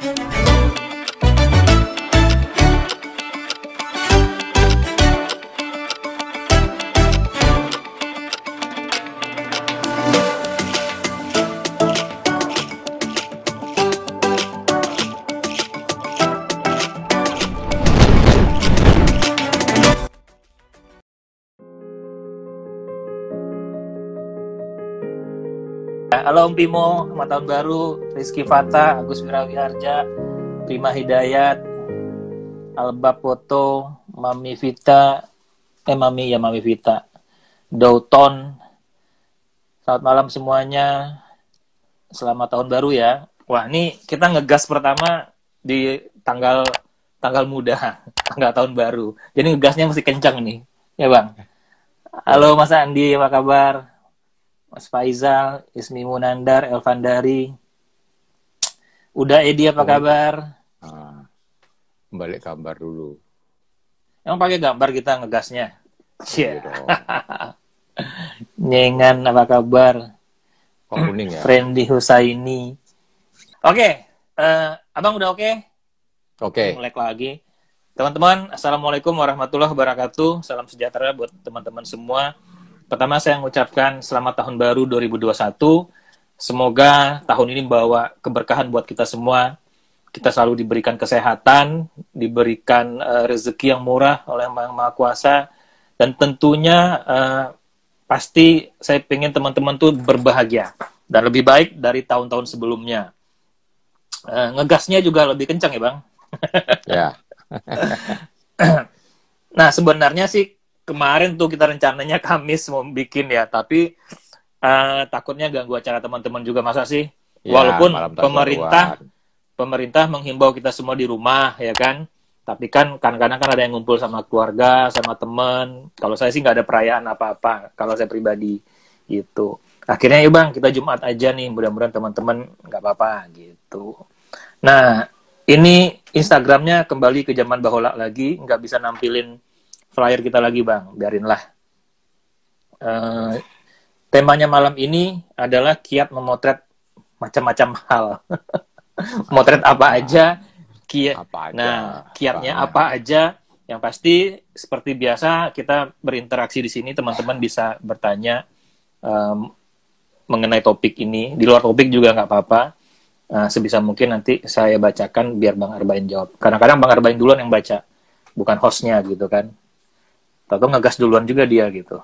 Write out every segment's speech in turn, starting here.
Halo Om Pimo, selamat tahun baru. Rizky Fata, Agus Wirawiharja, Prima Hidayat, Albab Foto, Mami Vita, Mami Vita, Douton. Selamat malam semuanya. Selamat tahun baru ya. Wah, ini kita ngegas pertama di tanggal muda, tanggal tahun baru. Jadi ngegasnya mesti kencang nih, ya Bang. Halo Mas Andi, apa kabar? Mas Faizal, Ismi Munandar, Elvandari. Udah Edi, apa kabar? Balik gambar dulu. Emang pakai gambar kita ngegasnya? Iya. Nyengan, apa kabar? Kok kuning ya? Friendly Husaini. Oke, Abang udah oke? Oke. Mulai lagi. Teman-teman, Assalamualaikum warahmatullahi wabarakatuh. Salam sejahtera buat teman-teman semua. Pertama saya mengucapkan selamat tahun baru 2021. Semoga tahun ini membawa keberkahan buat kita semua. Kita selalu diberikan kesehatan, diberikan rezeki yang murah oleh Yang Maha Kuasa. Dan tentunya pasti saya pengen teman-teman tuh berbahagia. Dan lebih baik dari tahun-tahun sebelumnya. Ngegasnya juga lebih kencang ya Bang? Ya. Nah sebenarnya sih kemarin tuh kita rencananya Kamis mau bikin ya, tapi takutnya ganggu acara teman-teman juga, masa sih? Ya, walaupun pemerintah menghimbau kita semua di rumah, ya kan? Tapi kan kadang-kadang kan ada yang ngumpul sama keluarga, sama teman. Kalau saya sih nggak ada perayaan apa-apa, kalau saya pribadi gitu. Akhirnya ya Bang, kita Jumat aja nih, mudah-mudahan teman-teman nggak apa-apa gitu. Nah, ini Instagramnya kembali ke zaman bahola lagi, nggak bisa nampilin flyer kita lagi Bang, biarinlah. Temanya malam ini adalah kiat memotret macam-macam hal. Motret apa aja, kiatnya apa aja. Yang pasti seperti biasa kita berinteraksi di sini, teman-teman bisa bertanya mengenai topik ini. Di luar topik juga nggak apa-apa. Sebisa mungkin nanti saya bacakan biar Bang Arbain jawab. Kadang-kadang Bang Arbain duluan yang baca, bukan hostnya gitu kan. Atau ngegas duluan juga dia gitu.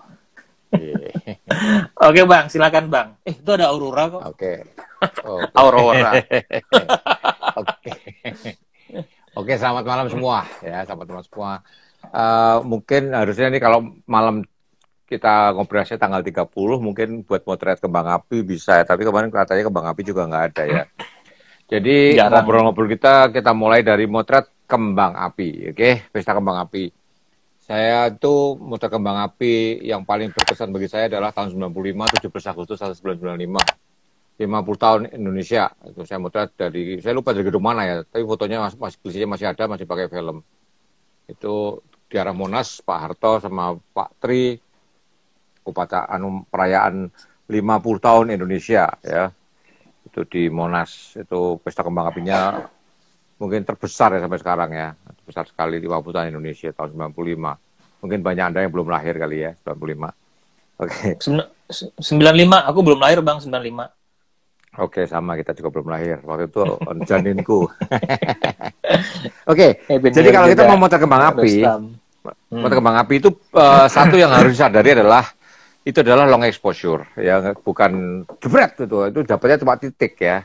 Oke Bang, silakan Bang. Itu ada Aurora kok. Oke. Aurora. Oke, selamat malam semua ya, selamat malam semua. Mungkin harusnya nih kalau malam kita ngobrolnya tanggal 30, mungkin buat motret kembang api bisa ya, tapi kemarin katanya kembang api juga nggak ada ya. Jadi ngobrol-ngobrol kita mulai dari motret kembang api, oke? Pesta kembang api. Saya tuh motret kembang api yang paling berkesan bagi saya adalah tahun 95, 17 Agustus 1995. 50 tahun Indonesia. Itu saya motret saya lupa dari gedung mana ya, tapi fotonya masih ada, masih pakai film. Itu di arah Monas, Pak Harto sama Pak Tri, upacara perayaan 50 tahun Indonesia ya. Itu di Monas, itu pesta kembang apinya mungkin terbesar ya sampai sekarang ya. Besar sekali 50 tahun Indonesia tahun 95. Mungkin banyak Anda yang belum lahir kali ya, 95. Oke. 95, aku belum lahir Bang, 95. Oke, sama, kita juga belum lahir. Waktu itu janinku. Oke, jadi kalau kita mau motret kembang api, motret kembang api itu satu yang harus disadari adalah itu adalah long exposure, ya, bukan jebret itu dapatnya cuma titik ya.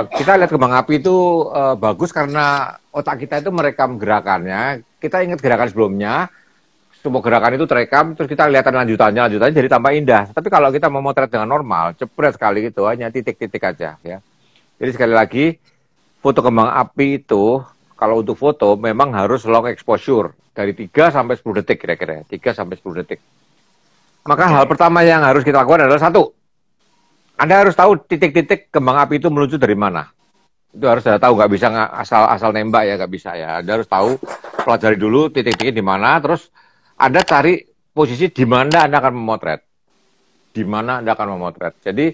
Kita lihat kembang api itu bagus karena otak kita itu merekam gerakannya. Kita ingat gerakan sebelumnya, semua gerakan itu terekam, terus kita lihat lanjutannya jadi tambah indah. Tapi kalau kita mau motret dengan normal, jebret sekali gitu, hanya titik-titik aja ya. Jadi sekali lagi, foto kembang api itu, kalau untuk foto memang harus long exposure, dari 3 sampai 10 detik kira-kira, 3 sampai 10 detik. Maka hal pertama yang harus kita lakukan adalah satu, Anda harus tahu titik-titik kembang api itu meluncur dari mana. Itu harus Anda tahu, nggak bisa asal nembak ya, nggak bisa ya. Anda harus tahu, pelajari dulu titik-titik di mana, terus Anda cari posisi di mana Anda akan memotret. Di mana Anda akan memotret. Jadi,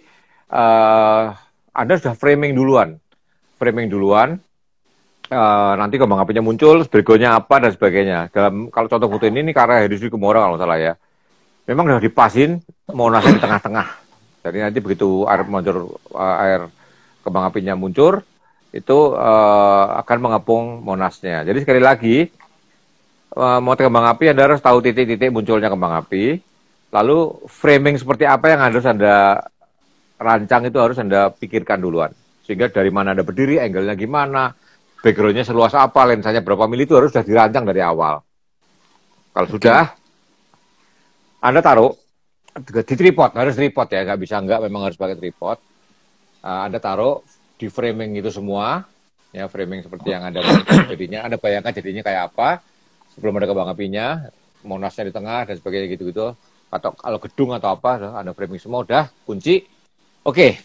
Anda sudah framing duluan. framing duluan, nanti kembang apinya muncul, berikutnya apa dan sebagainya. Kalau contoh foto ini karya Herushi Komura kalau salah ya, memang udah dipasin Monasnya di tengah-tengah. Jadi nanti begitu air kembang apinya muncul, itu akan mengepung Monasnya. Jadi sekali lagi, mau kembang api Anda harus tahu titik-titik munculnya kembang api, lalu framing seperti apa yang harus Anda rancang itu harus Anda pikirkan duluan. Sehingga dari mana Anda berdiri, angle-nya gimana, background-nya seluas apa, lensanya berapa mili itu harus sudah dirancang dari awal. Kalau sudah, Anda taruh di tripod, harus tripod ya, nggak bisa nggak, memang harus pakai tripod. Anda taruh di framing itu semua, ya framing seperti yang Anda jadinya, Anda bayangkan jadinya kayak apa, sebelum ada kembang apinya, Monasnya di tengah dan sebagainya gitu-gitu. Atau kalau gedung atau apa, ada framing semua, udah kunci. Oke,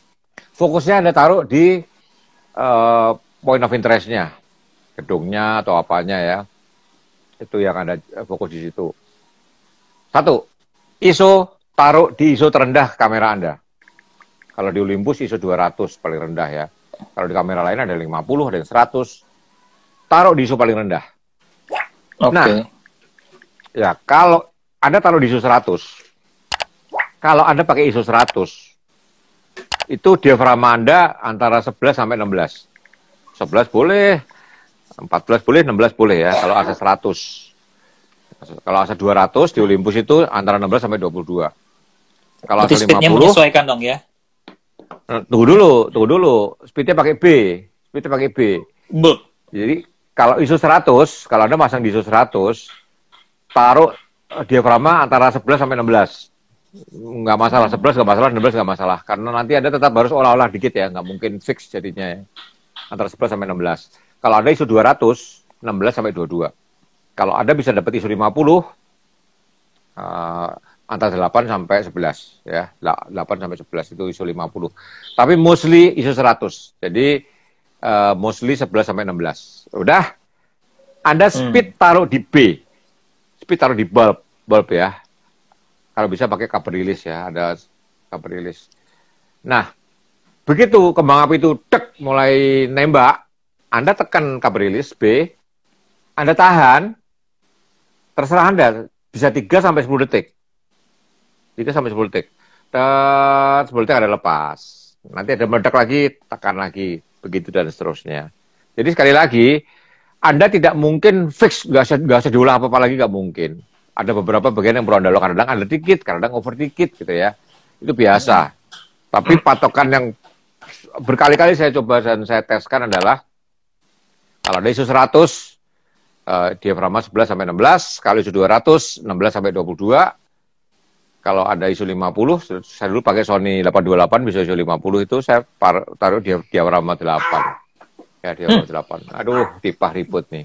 fokusnya Anda taruh di point of interest-nya, gedungnya atau apanya ya, itu yang Anda fokus di situ. Satu, ISO taruh di ISO terendah kamera Anda. Kalau di Olympus ISO 200 paling rendah ya. Kalau di kamera lain ada 50, ada yang 100. Taruh di ISO paling rendah. Oke. Nah, ya kalau Anda taruh di ISO 100, kalau Anda pakai ISO 100, itu diafragma Anda antara 11 sampai 16. 11 boleh, 14 boleh, 16 boleh ya, kalau AC 100. Kalau AC 200 di Olympus itu antara 16 sampai 22. Kalau AC 50... speednya menyesuaikan dong ya? Tunggu dulu. Speednya pakai B. Jadi, kalau ISO 100, kalau Anda masang di ISO 100, taruh diafragma antara 11 sampai 16. Nggak masalah, 11 nggak masalah, 16 nggak masalah. Karena nanti Anda tetap harus olah-olah dikit ya, nggak mungkin fix jadinya ya. Antara 11 sampai 16. Kalau Anda ISO 200, 16 sampai 22. Kalau Anda bisa dapat ISO 50, antara 8 sampai 11 ya. 8 sampai 11 itu ISO 50. Tapi mostly ISO 100. Jadi mostly 11 sampai 16. Udah. Anda speed taruh di B. Speed taruh di bulb ya. Kalau bisa pakai cover release ya, ada cover release. Nah, begitu kembang api itu mulai nembak, Anda tekan cover release B, Anda tahan, terserah Anda, bisa 3 sampai 10 detik. 3 sampai 10 detik. 10 detik ada lepas. Nanti ada meledak lagi, tekan lagi, begitu dan seterusnya. Jadi sekali lagi, Anda tidak mungkin fix, nggak usah diulang apa-apa lagi, nggak mungkin. Ada beberapa bagian yang perlu Anda lakukan, kadang under dikit, kadang over dikit gitu ya. Itu biasa. Tapi patokan yang berkali-kali saya coba dan saya teskan adalah kalau ada ISO 100, diafragma 11 sampai 16, kalau ISO 200, 16 sampai 22. Kalau ada ISO 50, saya dulu pakai Sony 828, bisa ISO 50 itu saya taruh diafragma 8. Ya, diafragma 8. Aduh, tipah ribut nih.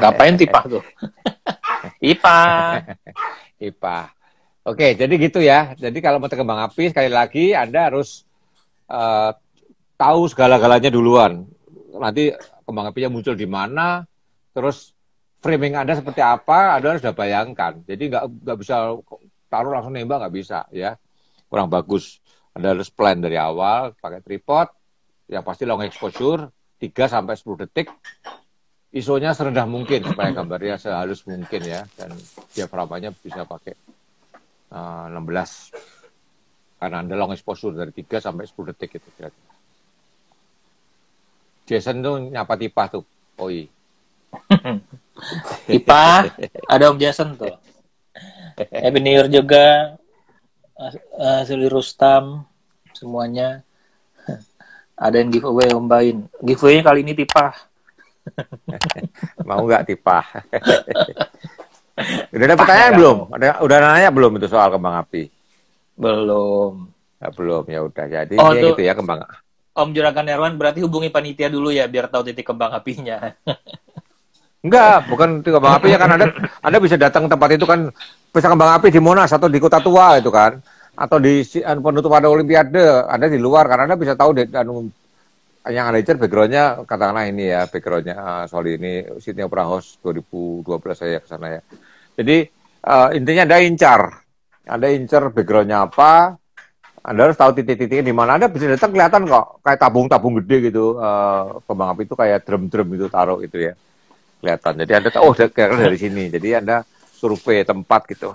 Ngapain tipah tuh? IPA. Oke, jadi gitu ya. Jadi kalau mau kembang api, sekali lagi Anda harus tahu segala-galanya duluan. Nanti kembang apinya muncul di mana, terus framing Anda seperti apa, Anda harus sudah bayangkan. Jadi nggak bisa taruh langsung nembak, nggak bisa ya. Kurang bagus. Anda harus plan dari awal, pakai tripod, yang pasti long exposure, 3 sampai 10 detik. ISO-nya serendah mungkin supaya gambarnya sehalus mungkin ya, dan diafragmanya bisa pakai 16 karena Anda long exposure dari 3 sampai 10 detik itu kira-kira. Jason tuh nyapa tipah tuh. Oi. Tipah, ada Om Jason tuh. Happy New Year juga. Suli Rustam semuanya. Ada yang giveaway Om Bain. Giveaway-nya kali ini tipah. Mau nggak tipah? Udah ada pertanyaan belum? Udah nanya belum itu soal kembang api? Belum. Ya, belum, ya udah. Jadi gitu ya kembang. Om Juragan Erwan berarti hubungi panitia dulu ya biar tahu titik kembang apinya. Enggak, bukan titik kembang api ya kan Anda bisa datang tempat itu kan, bisa kembang api di Monas atau di Kota Tua itu kan, atau di penutupan Olimpiade, Anda di luar karena Anda bisa tahu yang ada incer background-nya, katakanlah ini ya, background-nya, sorry ini Sydney Opera House 2012 saya ke sana ya. Jadi intinya Anda incar background-nya apa, Anda harus tahu titik-titiknya di mana. Anda bisa datang kelihatan kok kayak tabung-tabung gede gitu. Kembang api itu kayak drum-drum itu taruh gitu ya. Kelihatan. Jadi Anda tahu, oh kira-kira dari sini. Jadi Anda survei tempat gitu.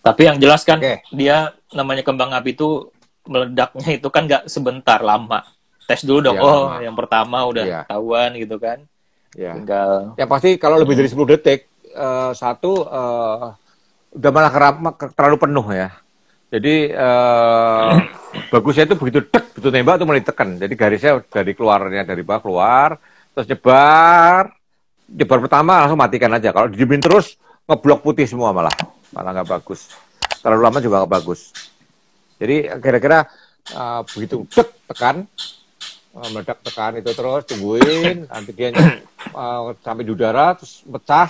Tapi yang jelas kan Oke. dia namanya kembang api itu meledaknya itu kan nggak sebentar, lama. Tes dulu dong. Iya, Oh, lama. yang pertama udah Iya. ketahuan gitu kan. Ya. Tinggal Ya pasti kalau lebih dari 10 detik, udah malah terlalu penuh ya. Jadi bagusnya itu begitu dek, begitu nembak itu mulai ditekan. Jadi garisnya dari keluarnya dari bawah keluar, terus nyebar pertama langsung matikan aja. Kalau didiemin terus ngeblok putih semua malah nggak bagus. Terlalu lama juga nggak bagus. Jadi kira-kira begitu dek tekan, meledak tekan itu terus tungguin nanti dia sampai di udara terus pecah,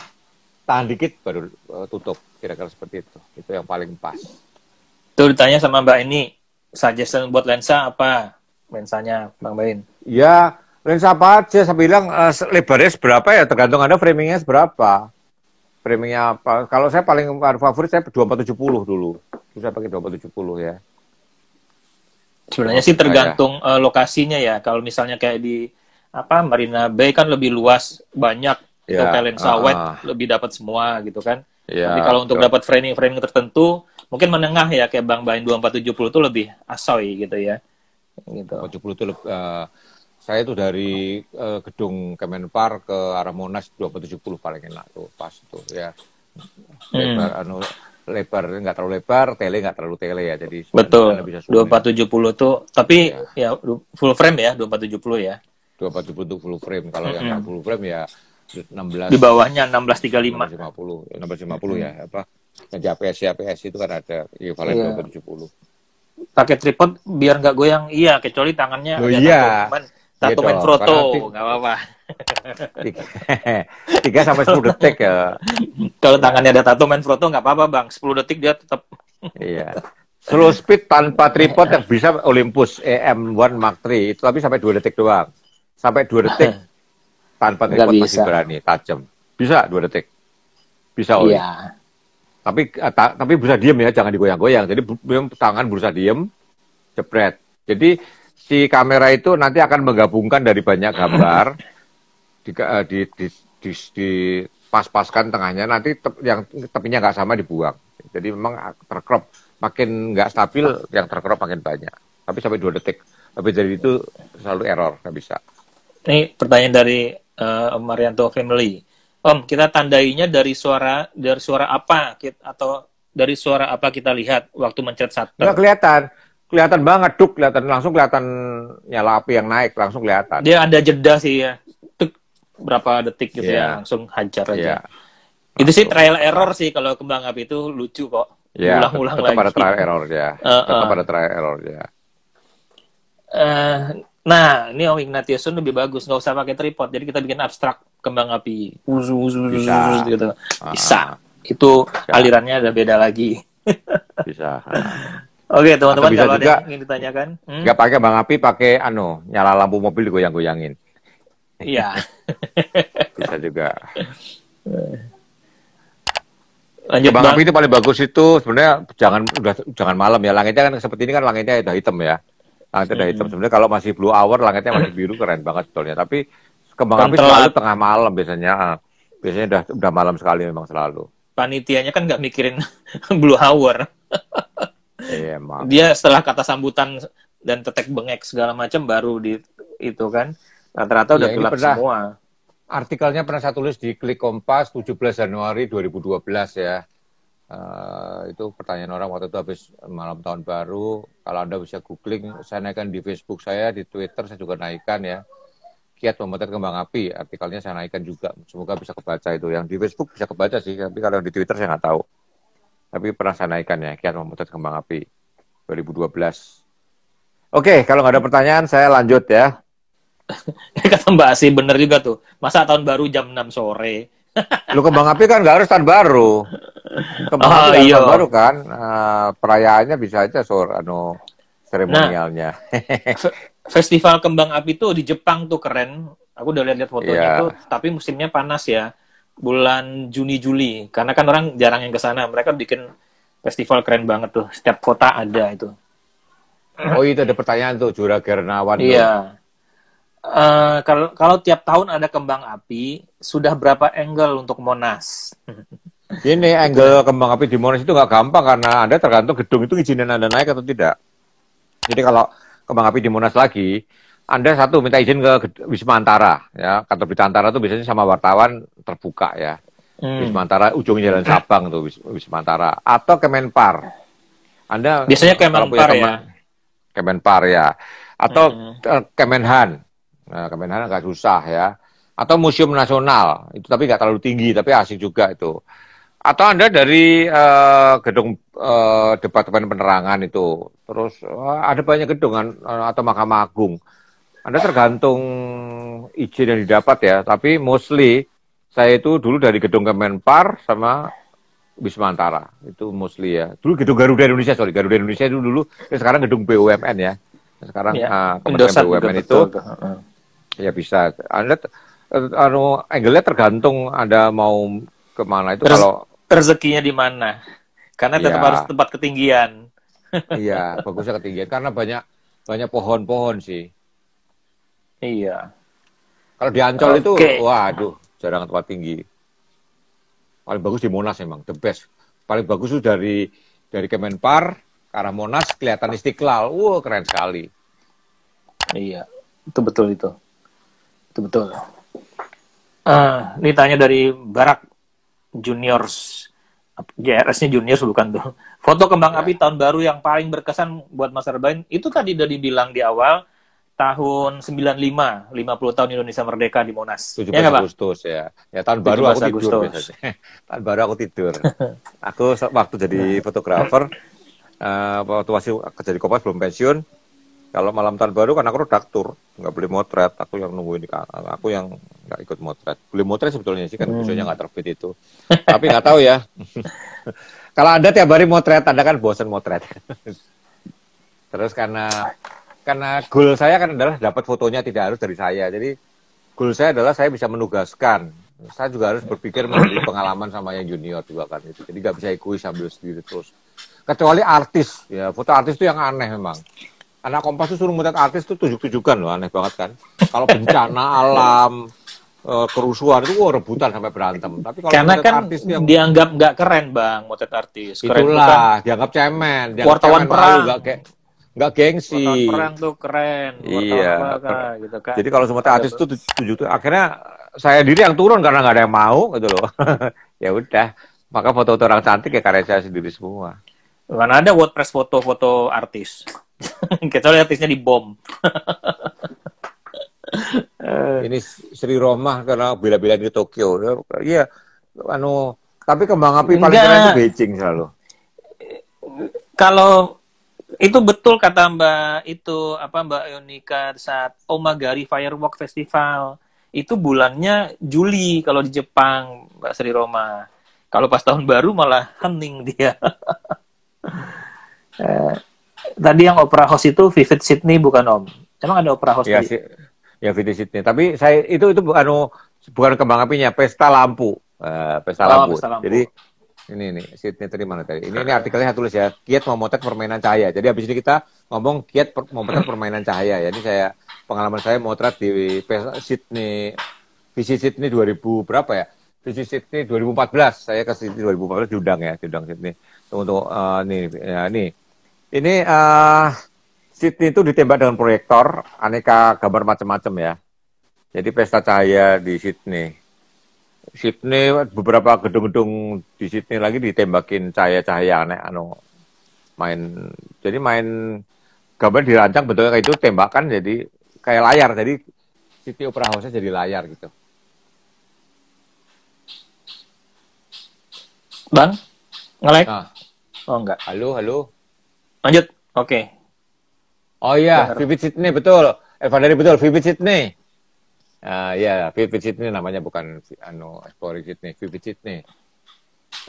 tahan dikit baru tutup. Kira-kira seperti itu yang paling pas. tuh ditanya sama Mbak ini, suggestion buat lensa apa? Lensanya Bang Bain. Ya, lensa apa aja? Saya bilang lebarnya seberapa ya, tergantung Anda framingnya seberapa. Framingnya apa? Kalau saya paling favorit saya 2470 dulu. Terus saya pakai 2470 ya. Sebenarnya sih tergantung lokasinya ya. Kalau misalnya kayak di Marina Bay kan lebih luas, banyak. Itu kayak lensa wide lebih dapat semua gitu kan. Ya, tapi kalau untuk dapat framing tertentu, mungkin menengah ya kayak Bang Bain 2470 itu lebih asoy gitu ya. Gitu. 2470 itu saya tuh dari gedung Kemenpar ke arah Monas 2470 paling enak tuh, pas tuh ya. Lebar nggak terlalu lebar, tele nggak terlalu tele ya. Jadi betul. 2470 tuh, tapi ya full frame ya 2470 ya. 2470 itu full frame. Kalau yang nggak full frame ya 16. Di bawahnya 1635. 1650 ya apa? Yang APS itu kan ada equivalent 2470. Pakai tripod biar nggak goyang, iya, kecuali tangannya tato main foto, nggak apa-apa. 3 sampai 10 detik ya. Kalau tangannya ada tato main foto nggak apa-apa Bang, 10 detik dia tetap. Iya. Slow speed tanpa tripod yang bisa Olympus EM1 Mark III itu tapi sampai 2 detik doang. Sampai 2 detik tanpa tripod masih berani tajam. Bisa 2 detik. Bisa Oli. Iya. Tapi berusaha diem ya, jangan digoyang-goyang. Jadi tangan berusaha diem, jepret. Jadi si kamera itu nanti akan menggabungkan dari banyak gambar, di pas-paskan tengahnya. Nanti yang tepinya nggak sama dibuang. Jadi memang tercrop, makin nggak stabil, yang tercrop makin banyak. Tapi sampai 2 detik. Lebih dari itu selalu error, nggak bisa. Ini pertanyaan dari Om Marianto Family. Om, kita tandainya dari suara apa atau dari suara apa kita lihat waktu mencet shutter? Nggak kelihatan banget, langsung kelihatan nyala api yang naik, langsung kelihatan. Dia ada jeda sih ya, berapa detik gitu ya, langsung hajar aja. Itu sih trial error sih, kalau kembang api itu lucu kok, ulang-ulang lagi. Tetap ada trial error ya, tetap ada trial error ya. Nah, ini Om Ignatiusun lebih bagus, nggak usah pakai tripod, jadi kita bikin abstrak kembang api, bisa. Gitu. Bisa. Itu alirannya ada beda lagi. Bisa. Oke, teman-teman, kalau ada yang ingin ditanyakan. Nggak pakai kembang api, pakai nyala lampu mobil digoyang-goyangin. Iya. Bisa juga. Lanjut, kembang api itu paling bagus itu sebenarnya jangan malam ya. Langitnya kan seperti ini kan langitnya udah hitam ya. Langitnya udah hitam. Sebenarnya kalau masih blue hour langitnya masih biru, keren banget sebetulnya. Tapi kembang api selalu tengah malam biasanya. Biasanya udah malam sekali memang selalu. Panitianya kan nggak mikirin blue hour. Iya, emang. Dia setelah kata sambutan dan tetek bengek segala macam baru itu kan rata-rata udah gelap semua. Artikelnya pernah saya tulis di Klik Kompas 17 Januari 2012 ya. Itu pertanyaan orang waktu itu habis malam tahun baru. Kalau Anda bisa googling, saya naikkan di Facebook saya, di Twitter saya juga naikkan ya. Kiat memotret kembang api, artikelnya saya naikkan juga. Semoga bisa kebaca itu. Yang di Facebook bisa kebaca sih, tapi kalau yang di Twitter saya nggak tahu. Tapi pernah saya naikkan ya, Kiat memotret kembang api 2012. Oke, kalau nggak ada pertanyaan saya lanjut ya. Kata Mbak Asi bener juga tuh. Masa tahun baru jam 6 sore? Lu kembang api kan nggak harus tahun baru. Kembang api tahun baru kan. Perayaannya bisa aja seremonialnya. Festival kembang api tuh di Jepang tuh keren. Aku udah lihat fotonya tuh, tapi musimnya panas ya. Bulan Juni-Juli. Karena kan orang jarang yang ke sana. Mereka bikin festival keren banget tuh. Setiap kota ada itu. Oh itu ada pertanyaan tuh Juragan Gunawan tuh. Iya. Kalau tiap tahun ada kembang api, sudah berapa angle untuk Monas? Ini angle kembang api di Monas itu nggak gampang karena Anda tergantung gedung itu izinan Anda naik atau tidak. Jadi kalau kembang api di Monas lagi, Anda satu minta izin ke Wisma Antara, ya. Kantor berita Antara itu biasanya sama wartawan terbuka ya. Wisma Antara ujungnya Jalan Sabang tuh Wisma Antara atau Kemenpar. Anda biasanya Kemenpar ya. Kemenpar ya. Atau Kemenhan. Nah, Kemenhan agak susah ya. Atau Museum Nasional, itu tapi nggak terlalu tinggi, tapi asik juga itu. Atau Anda dari gedung Departemen Penerangan itu. Terus ada banyak gedung atau Mahkamah Agung. Anda tergantung izin yang didapat ya, tapi mostly saya itu dulu dari gedung Kemenpar sama Wisma Antara. Itu mostly ya. Dulu gedung Garuda Indonesia, Garuda Indonesia itu dulu, sekarang gedung BUMN ya. Sekarang Kementerian BUMN itu ya bisa. Anda angle-nya tergantung Anda mau kemana itu. Kalau rezekinya di mana, karena tetap harus tempat ketinggian. Iya, bagusnya ketinggian karena banyak pohon-pohon sih. Iya. Kalau di Ancol itu, waduh, jarang tempat tinggi. Paling bagus di Monas memang, the best. Paling bagus itu dari Kemenpar ke arah Monas kelihatan Istiqlal, keren sekali. Iya, itu betul itu. Itu betul. Ini tanya dari Barak Juniors. JRS-nya Juniors bukan tuh. Foto kembang api tahun baru yang paling berkesan buat Mas Arbain, itu tadi udah dibilang di awal, tahun 95, 50 tahun Indonesia Merdeka di Monas. 17 Agustus ya. Ya tahun baru aku tidur biasanya. Tahun baru aku tidur. Aku waktu jadi fotografer, waktu masih kerja di Kompas belum pensiun, kalau malam tahun baru kan aku redaktur, nggak boleh motret, aku yang nungguin, aku yang nggak ikut motret. Boleh motret sebetulnya sih kan khususnya nggak terbit itu. Tapi nggak tahu ya. Kalau Anda tiap hari motret, Anda kan bosan motret. Terus karena goal saya kan adalah dapat fotonya tidak harus dari saya. Jadi goal saya adalah saya bisa menugaskan. Saya juga harus berpikir memberi pengalaman sama yang junior juga kan itu. Jadi nggak bisa egois sambil sendiri terus. Kecuali artis, ya foto artis itu yang aneh memang. Anak Kompas itu suruh motret artis itu tujuk-tujukan loh, aneh banget kan. Kalau bencana alam, kerusuhan itu rebutan sampai berantem. Tapi kalau karena kan artis yang dianggap nggak keren bang, motret artis. Keren itulah, dianggap cemen. Wartawan perang. Nggak gengsi. Wartawan perang tuh keren. Iya. Gitu kan. Jadi kalau semua artis itu tujuh, akhirnya saya sendiri yang turun karena nggak ada yang mau gitu loh. Ya udah, maka foto-foto orang cantik ya karya saya sendiri semua. Mana ada WordPress foto-foto artis. Kecuali artisnya dibom. Ini Sri Romah karena bela-bela di Tokyo. Iya, tapi kembang api paling keren itu Beijing selalu. Kalau itu betul kata Mbak Yonika saat Omagari Firework Festival itu bulannya Juli kalau di Jepang, Mbak Sri Roma. Kalau pas tahun baru malah hening dia. Tadi yang opera house itu Vivid Sydney bukan Om? Emang ada opera house? Ya Vivid Sydney. Tapi saya itu bukan kembang apinya, pesta lampu. Pesta lampu. Jadi ini Sydney tadi mana tadi? Ini artikelnya saya tulis ya. Kiat memotret permainan cahaya. Jadi habis ini kita ngomong kiat memotret permainan cahaya. Ya. Ini pengalaman saya motret di Sydney, Visit Sydney 2000 berapa ya? Visit Sydney 2014. Saya ke Sydney 2014 diundang Sydney. Untuk nih. Ini Sydney itu ditembak dengan proyektor, aneka gambar macam-macam ya. Jadi pesta cahaya di Sydney. Beberapa gedung-gedung di Sydney lagi ditembakin cahaya-cahaya aneh, main gambar dirancang bentuknya kayak itu, tembakan jadi kayak layar. Jadi Sydney Opera House-nya jadi layar gitu. Bang, nge-like? Oh enggak. Halo. Lanjut. Oke. Oh iya, Vivid Sydney betul. Evandari betul, Vivid Sydney. Ya, Vivid Sydney namanya, bukan Exploring Sydney, Vivid Sydney.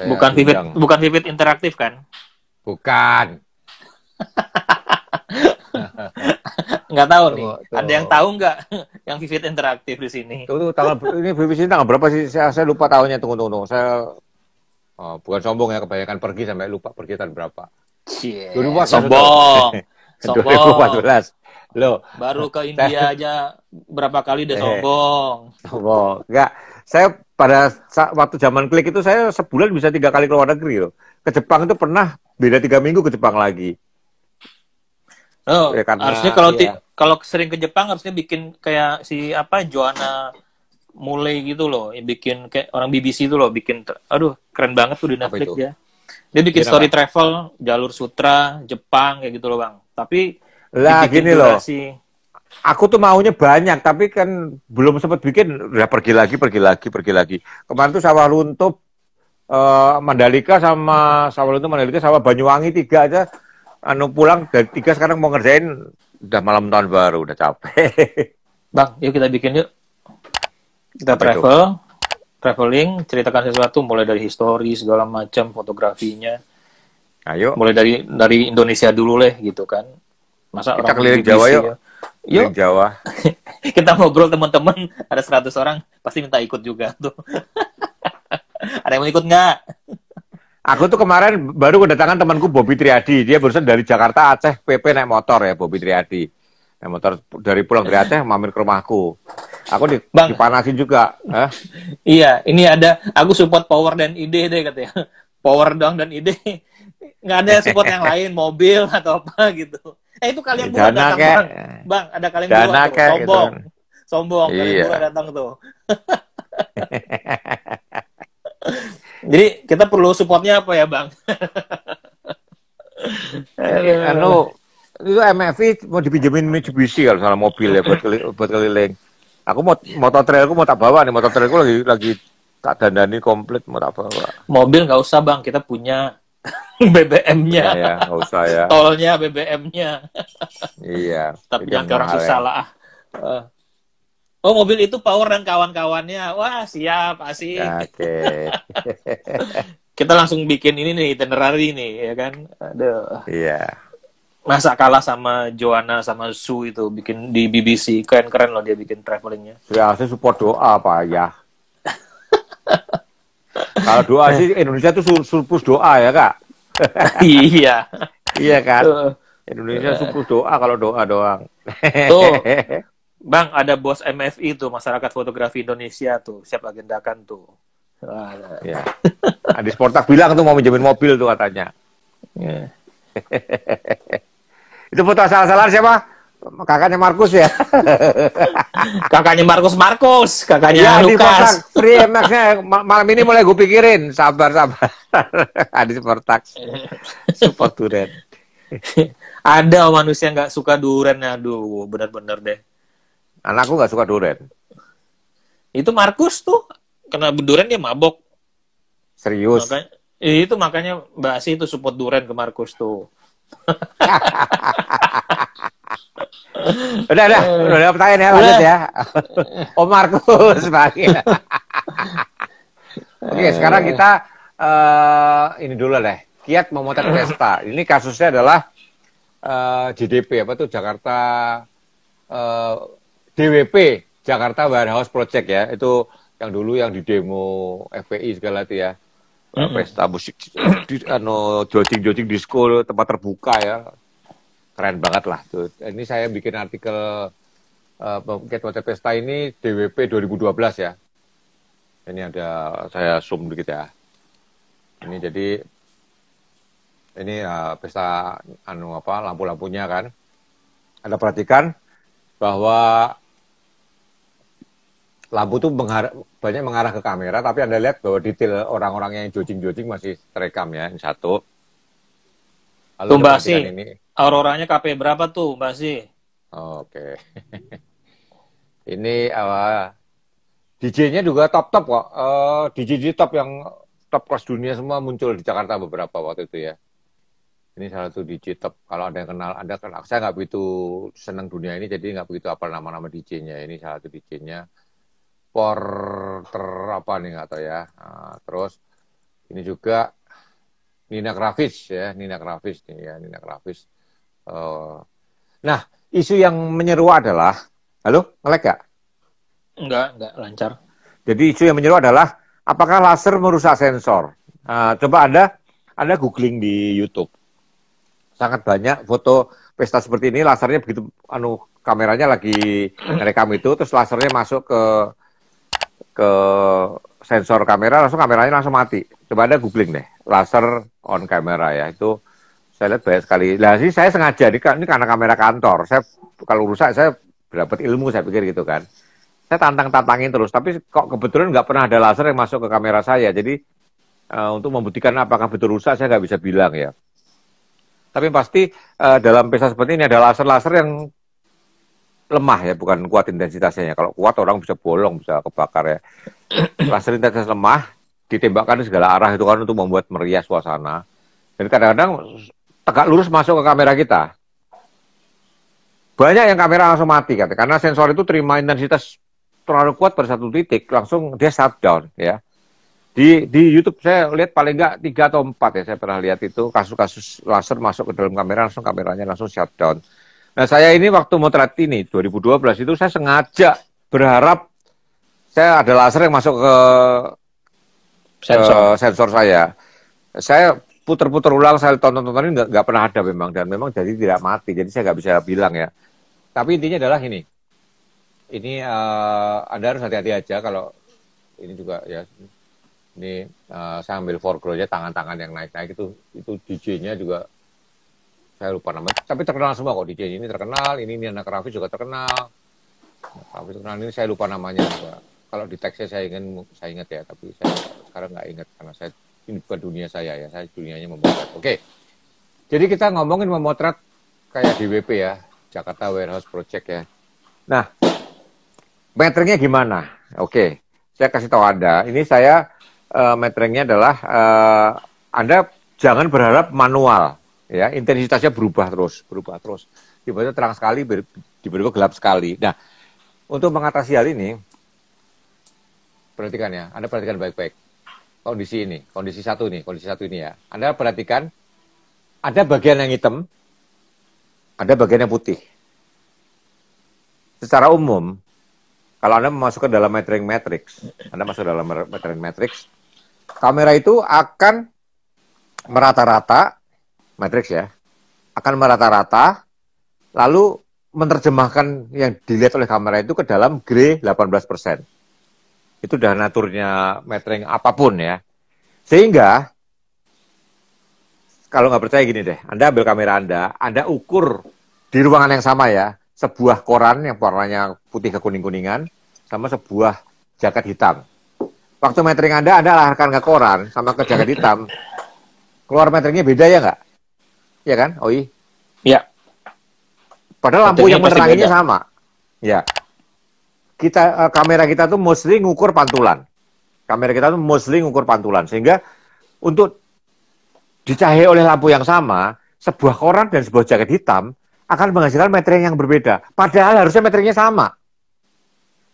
Bukan Vivid interaktif kan? Bukan. Nggak tahu nih. Tuh. Ada yang tahu nggak yang Vivid interaktif di sini? Tuh ini Vivid Sydney tanggal berapa sih? Saya lupa tahunnya. Tunggu. Saya bukan sombong ya, kebanyakan pergi sampai lupa pergi tahun berapa. Sombong. Sombong. 2014. Loh, Baru ke India aja berapa kali udah sombong. sombong. Enggak, saya pada waktu zaman klik itu saya sebulan bisa 3 kali ke luar negeri loh. Ke Jepang itu pernah beda 3 minggu ke Jepang lagi. Oh, Ya, karena, harusnya kalau sering ke Jepang harusnya bikin kayak si apa Joanna Mulai gitu loh, yang bikin kayak orang BBC itu loh, bikin aduh keren banget tuh di Netflix dia. Dia bikin story travel jalur sutra Jepang kayak gitu loh Bang. Tapi lah gini durasi. Loh. Aku tuh maunya banyak, tapi kan belum sempat bikin. Udah pergi lagi. Kemarin tuh Sawah Luntup, Mandalika sama Banyuwangi 3 aja. Pulang dari 3 sekarang mau ngerjain udah malam tahun baru, udah capek. Bang, yuk kita bikin yuk. Kita traveling, ceritakan sesuatu mulai dari histori segala macam, fotografinya. Ayo. Mulai dari Indonesia dulu gitu kan. Masa kita orang keliling Jawa yuk. Yuk. Jawa. Kita ngobrol teman-teman, ada 100 orang, pasti minta ikut juga tuh. Ada yang mau ikut nggak? Aku tuh kemarin baru kedatangan temanku Bobby Triadi. Dia barusan dari Jakarta Aceh PP naik motor ya, Bobby Triadi. Naik motor dari pulang dari Aceh mampir ke rumahku. Aku dipanasin juga. Iya, ini ada, aku support power dan ide deh katanya. Power doang dan ide. Nggak ada support yang lain, mobil atau apa gitu. Itu kalian berdua datang, Bang. Ada kalian berdua tuh, sombong. Gitu. Sombong, kalian berdua datang tuh. Jadi kita perlu supportnya apa ya, Bang? Itu MFI mau dipinjemin Mitsubishi kalau salah mobil ya buat keliling. Aku motor trailku mau tak bawa nih, motor trailku lagi tak dandani komplit mau tak bawa. Mobil nggak usah Bang, kita punya BBM-nya. Ya, nggak usah ya. Tolnya BBM-nya. Iya. Tapi jangan ke orang susah lah. Oh, mobil itu Power dan kawan-kawannya. Wah, siap, asik. Oke. Kita langsung bikin ini nih, itinerary nih, ya kan? Aduh. Iya. Masa kalah sama Joanna sama Su itu bikin di BBC. Keren-keren loh dia bikin travelingnya. Ya, saya support doa Pak ya. Kalau doa sih Indonesia tuh surplus doa ya Kak. Iya. Iya kan. Indonesia surplus doa kalau doa doang. Tuh, Bang ada bos MFI tuh Masyarakat Fotografi Indonesia tuh siap agendakan tuh. Ya. Adi Sportak bilang tuh mau minjemin mobil tuh katanya. Yeah. Itu foto asal-asalan siapa? Kakaknya Markus ya? Kakaknya Markus, kakaknya ya, Lukas. Free MX-nya malam ini mulai gue pikirin. Sabar. Adi Sportak. Support duren. Ada manusia nggak suka duren, aduh, benar-benar deh. Anakku nggak suka duren. Itu Markus tuh, kena duren dia mabok. Serius? Makanya Mbak Asi itu support duren ke Markus tuh. Udah pertanyaan ya, lanjut ya. Om Markus panggil. Oke, sekarang kita ini dulu deh. Kiat memotret pesta. Ini kasusnya adalah JDP apa tuh Jakarta DWP Jakarta Warehouse Project ya. Itu yang dulu yang di demo FPI segala itu ya. Pesta musik jojing disco tempat terbuka ya. Keren banget lah tuh. Ini saya bikin artikel Kiat Memotret Pesta ini DWP 2012 ya. Ini ada saya zoom dikit ya. Ini jadi ini pesta lampu-lampunya kan. Anda perhatikan bahwa lampu tuh banyak mengarah ke kamera, tapi Anda lihat bahwa detail orang-orang yang jojing-jojing masih terekam ya. Ini satu. Lalu tuh Mbak Si, auroranya KP berapa tuh Mbak Si? Oke. Ini DJ-nya juga top-top kok. DJ top yang top kelas dunia semua muncul di Jakarta beberapa waktu itu ya. Ini salah satu DJ top. Kalau ada yang kenal, Anda kenal. Saya nggak begitu senang dunia ini, jadi nggak begitu apa nama-nama DJ-nya. Ini salah satu DJ-nya. Porter apa nih nggak tahu ya. Nah, terus ini juga Nina Kraviz ya, Nina Kraviz. Nah, isu yang menyeru adalah, halo, nge-lag gak? Enggak lancar. Jadi isu yang menyeru adalah, apakah laser merusak sensor? Coba Anda googling di YouTube. Sangat banyak foto pesta seperti ini, lasernya begitu, kameranya lagi ngerekam itu, terus lasernya masuk ke sensor kamera, langsung kameranya langsung mati. Coba Anda googling deh, laser on kamera ya, itu saya lihat banyak sekali. Nah, sih saya sengaja, ini karena kamera kantor, saya kalau rusak saya dapat ilmu, saya pikir gitu kan. Saya tantangin terus, tapi kok kebetulan nggak pernah ada laser yang masuk ke kamera saya, jadi untuk membuktikan apakah betul rusak, saya nggak bisa bilang ya. Tapi pasti dalam pesta seperti ini ada laser-laser yang lemah ya, bukan kuat intensitasnya. Kalau kuat orang bisa bolong, bisa kebakar ya. Laser intensitas lemah, ditembakkan di segala arah itu kan untuk membuat meriah suasana. Dan kadang-kadang tegak lurus masuk ke kamera kita. Banyak yang kamera langsung mati kan, karena sensor itu terima intensitas terlalu kuat pada satu titik, langsung dia shutdown ya. Di YouTube saya lihat paling nggak 3 atau 4 ya, saya pernah lihat itu kasus-kasus laser masuk ke dalam kamera, langsung kameranya langsung shutdown. Nah saya ini waktu motret ini 2012 itu saya sengaja berharap saya ada laser yang masuk ke sensor saya. Saya puter-puter ulang, saya tonton-tonton ini nggak pernah ada memang, dan memang jadi tidak mati, jadi saya nggak bisa bilang ya. Tapi intinya adalah ini Anda harus hati-hati aja kalau ini juga ya. Ini saya ambil foreground aja, tangan-tangan yang naik-naik itu DJ-nya juga saya lupa namanya, tapi terkenal semua kok DJ ini terkenal, ini anak Raffi juga terkenal. Raffi terkenal, ini saya lupa namanya juga. Kalau di teksnya saya ingat ya, tapi saya sekarang nggak ingat karena ini bukan dunia saya ya, saya dunianya memotret. Oke, jadi kita ngomongin memotret kayak DWP ya, Jakarta Warehouse Project ya. Nah, meteringnya gimana? Oke, saya kasih tahu Anda, ini saya meteringnya adalah Anda jangan berharap manual ya, intensitasnya berubah terus. Tiba-tiba terang sekali, tiba-tiba gelap sekali. Nah, untuk mengatasi hal ini, perhatikan ya, Anda perhatikan baik-baik kondisi satu ini ya. Anda perhatikan ada bagian yang hitam, ada bagian yang putih. Secara umum, kalau Anda memasukkan dalam metering matrix, kamera itu akan merata-rata, matrix ya, akan merata-rata, lalu menerjemahkan yang dilihat oleh kamera itu ke dalam gray 18%. Itu udah naturnya metering apapun ya. Sehingga, kalau nggak percaya gini deh, Anda ambil kamera Anda ukur di ruangan yang sama ya, sebuah koran yang warnanya putih ke kuning-kuningan, sama sebuah jaket hitam. Waktu metering Anda arahkan ke koran sama ke jaket hitam, keluar meteringnya beda ya nggak? Iya kan, Oi? Iya. Padahal lampu yang meneranginya sama. Ya. Kamera kita tuh mostly ngukur pantulan. Sehingga untuk dicahayai oleh lampu yang sama, sebuah koran dan sebuah jaket hitam akan menghasilkan metering yang berbeda. Padahal harusnya meteringnya sama.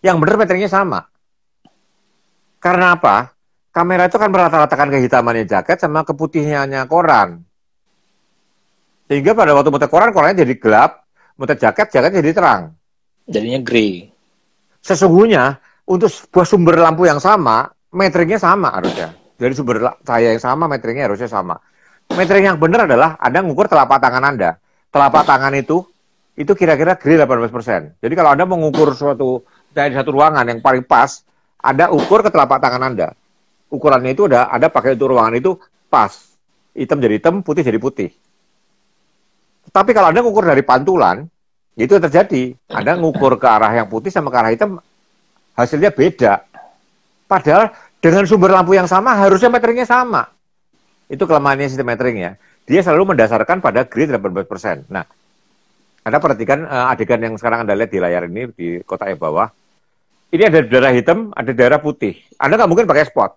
Yang benar meteringnya sama. Karena apa? Kamera itu kan merata-ratakan kehitamannya jaket sama keputihnya koran. Sehingga pada waktu muter koran, korannya jadi gelap, muter jaket jadi terang. Jadinya grey. Sesungguhnya, untuk sebuah sumber lampu yang sama, meteringnya sama harusnya. Dari sumber cahaya yang sama, meteringnya harusnya sama. Metering yang benar adalah Anda ngukur telapak tangan Anda. Telapak tangan itu kira-kira grey 18%. Jadi kalau Anda mengukur dari satu ruangan yang paling pas, Anda ukur ke telapak tangan Anda. Ukurannya itu ada pakai untuk ruangan itu pas. Hitam jadi hitam, putih jadi putih. Tapi kalau Anda ngukur dari pantulan, itu terjadi. Anda ngukur ke arah yang putih sama ke arah hitam, hasilnya beda. Padahal dengan sumber lampu yang sama, harusnya meteringnya sama. Itu kelemahannya sistem metering ya. Dia selalu mendasarkan pada grid 18%. Nah, Anda perhatikan adegan yang sekarang Anda lihat di layar ini, di kotak yang bawah. Ini ada daerah hitam, ada daerah putih. Anda nggak mungkin pakai spot.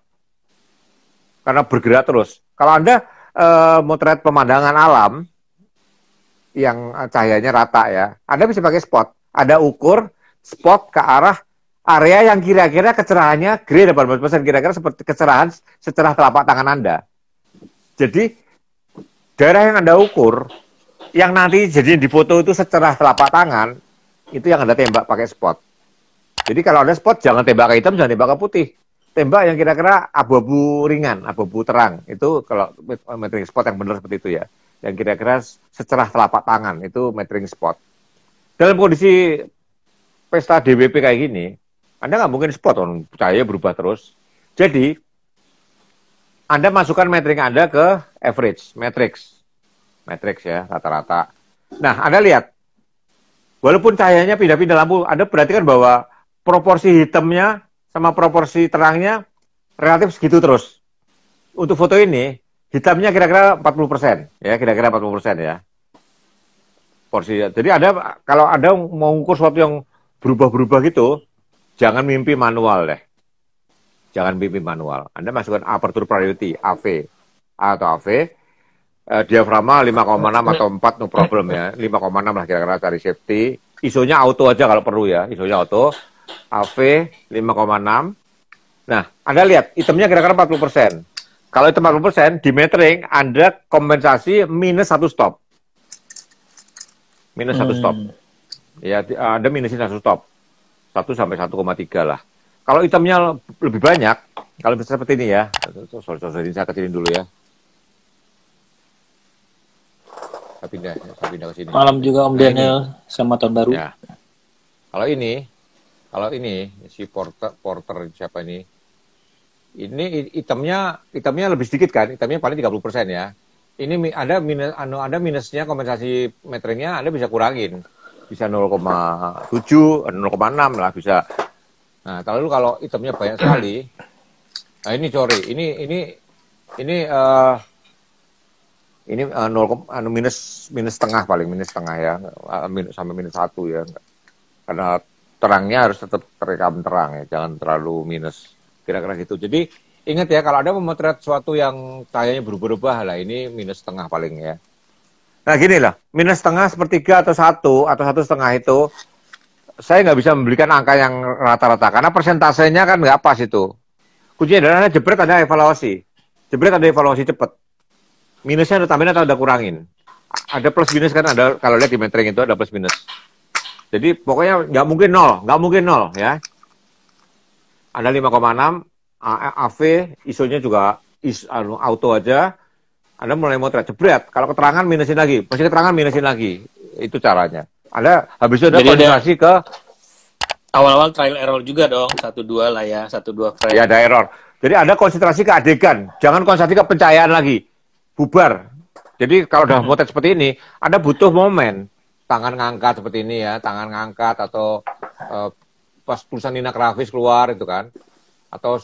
Karena bergerak terus. Kalau Anda motret pemandangan alam, yang cahayanya rata ya, Anda bisa pakai spot. Anda ukur spot ke arah area yang kira-kira kecerahannya grey 18%, kira-kira seperti kecerahan secerah telapak tangan Anda. Jadi, daerah yang Anda ukur, yang nanti jadi difoto itu secerah telapak tangan, itu yang Anda tembak pakai spot. Jadi kalau Anda spot, jangan tembak ke hitam, jangan tembak ke putih. Tembak yang kira-kira abu-abu ringan, abu-abu terang. Itu kalau metering spot yang benar seperti itu ya. yang kira-kira secerah telapak tangan, itu metering spot. Dalam kondisi pesta DWP kayak gini, Anda nggak mungkin spot, cahaya berubah terus. Jadi, Anda masukkan metering Anda ke average, matrix ya, rata-rata. Nah, Anda lihat, walaupun cahayanya pindah-pindah lampu, Anda perhatikan bahwa proporsi hitamnya sama proporsi terangnya relatif segitu terus. Untuk foto ini, hitamnya kira-kira 40%, ya, kira-kira 40% ya. Porsi. Jadi kalau Anda mau ukur sesuatu yang berubah-berubah gitu, jangan mimpi manual deh. Jangan mimpi manual. Anda masukkan aperture priority, AV, atau AV, diafragma 5,6 atau 4, no problem ya. 5,6 lah kira-kira cari safety. ISO-nya auto aja kalau perlu ya. ISO-nya auto. AV 5,6. Nah, Anda lihat, hitamnya kira-kira 40%. Kalau itu 40%, di metering, Anda kompensasi minus 1 stop. Minus 1 stop. Ya, Anda minusin 1 stop. 1 sampai 1,3 lah. Kalau hitamnya lebih banyak, kalau misalnya seperti ini ya. Sorry, saya kecilin dulu ya. Saya pindah ke sini. Malam juga Om Daniel, sama tahun baru. Ya. Kalau ini si porter siapa ini? Ini hitamnya lebih sedikit kan? Hitamnya paling 30% ya. Ini ada minusnya kompensasi meteringnya Anda bisa kurangin. Bisa 0,7, 0,6 lah bisa. Nah, kalau hitamnya banyak sekali. Nah, ini sorry, ini 0, minus setengah paling, minus setengah ya, sampai minus 1 ya. Karena terangnya harus tetap terekam terang ya, jangan terlalu minus, kira-kira gitu. Jadi ingat ya, kalau Anda memotret sesuatu yang cahayanya berubah-ubah lah, ini minus setengah paling ya. Nah gini lah, minus setengah, sepertiga atau 1,5 itu, saya nggak bisa memberikan angka yang rata-rata, karena persentasenya kan nggak pas itu. Kuncinya adalah jebret ada evaluasi cepat. Minusnya ada tambahin atau ada kurangin. Ada plus minus kan, ada kalau lihat di metering itu ada plus minus. Jadi pokoknya nggak mungkin nol ya. Ada 5,6 AV, ISO-nya juga auto aja. Anda mulai motret, jebret. Kalau keterangan minusin lagi, pasti keterangan minusin lagi. Itu caranya. Anda habis itu ada konsentrasi ke awal-awal trial error juga dong, 1-2 lah ya, 1-2 frame. Ya ada error. Jadi ada konsentrasi ke adegan, jangan konsentrasi ke pencahayaan lagi. Bubar. Jadi kalau udah motret seperti ini, Anda butuh momen. Tangan ngangkat seperti ini ya, tangan ngangkat atau pas tulisan Nina Kravis keluar itu kan. Atau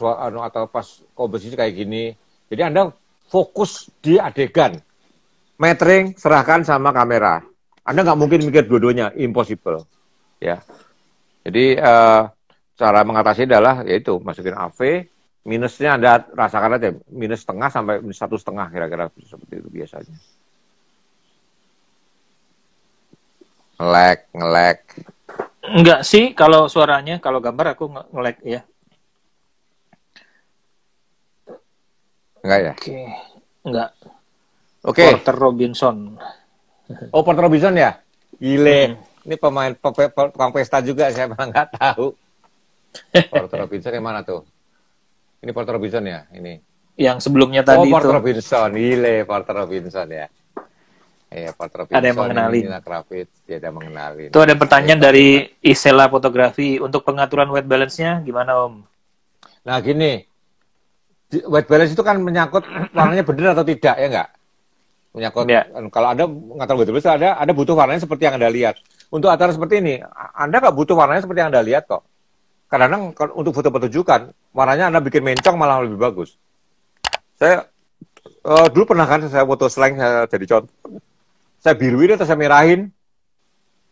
pas komposisi kayak gini. Jadi Anda fokus di adegan. Metering serahkan sama kamera. Anda nggak mungkin mikir dua-duanya, impossible. Ya. Jadi cara mengatasi adalah yaitu masukin AV, minusnya Anda rasakan aja, minus setengah sampai minus 1,5 kira-kira seperti itu biasanya. Nge-lag. Enggak sih, kalau suaranya, kalau gambar aku nge-lag ya. Enggak ya? Oke, enggak. Oke. Porter Robinson. Oh, Porter Robinson ya? Gile. Ini pemain tukang pesta juga, saya malah nggak tahu. Porter Robinson yang mana tuh? Ini Porter Robinson ya? Ini. Yang sebelumnya tadi Porter itu. Robinson. Gile, Porter Robinson ya. Iya, Porter Robinson. Ada yang mengenalin. Nina Kravis, dia ada mengenalin. Itu ada pertanyaan dari Isela Fotografi. Untuk pengaturan white balance-nya gimana, Om? Nah, gini. White balance itu kan menyangkut warnanya benar atau tidak, ya nggak? Menyangkut. Ya. Kalau Anda ngatur white balance, ada butuh warnanya seperti yang Anda lihat. Untuk acara seperti ini, Anda nggak butuh warnanya seperti yang Anda lihat kok. Kadang-kadang untuk foto pertunjukan, warnanya Anda bikin mencong malah lebih bagus. Saya dulu pernah kan saya foto slang, saya jadi contoh. Saya biruin atau saya merahin,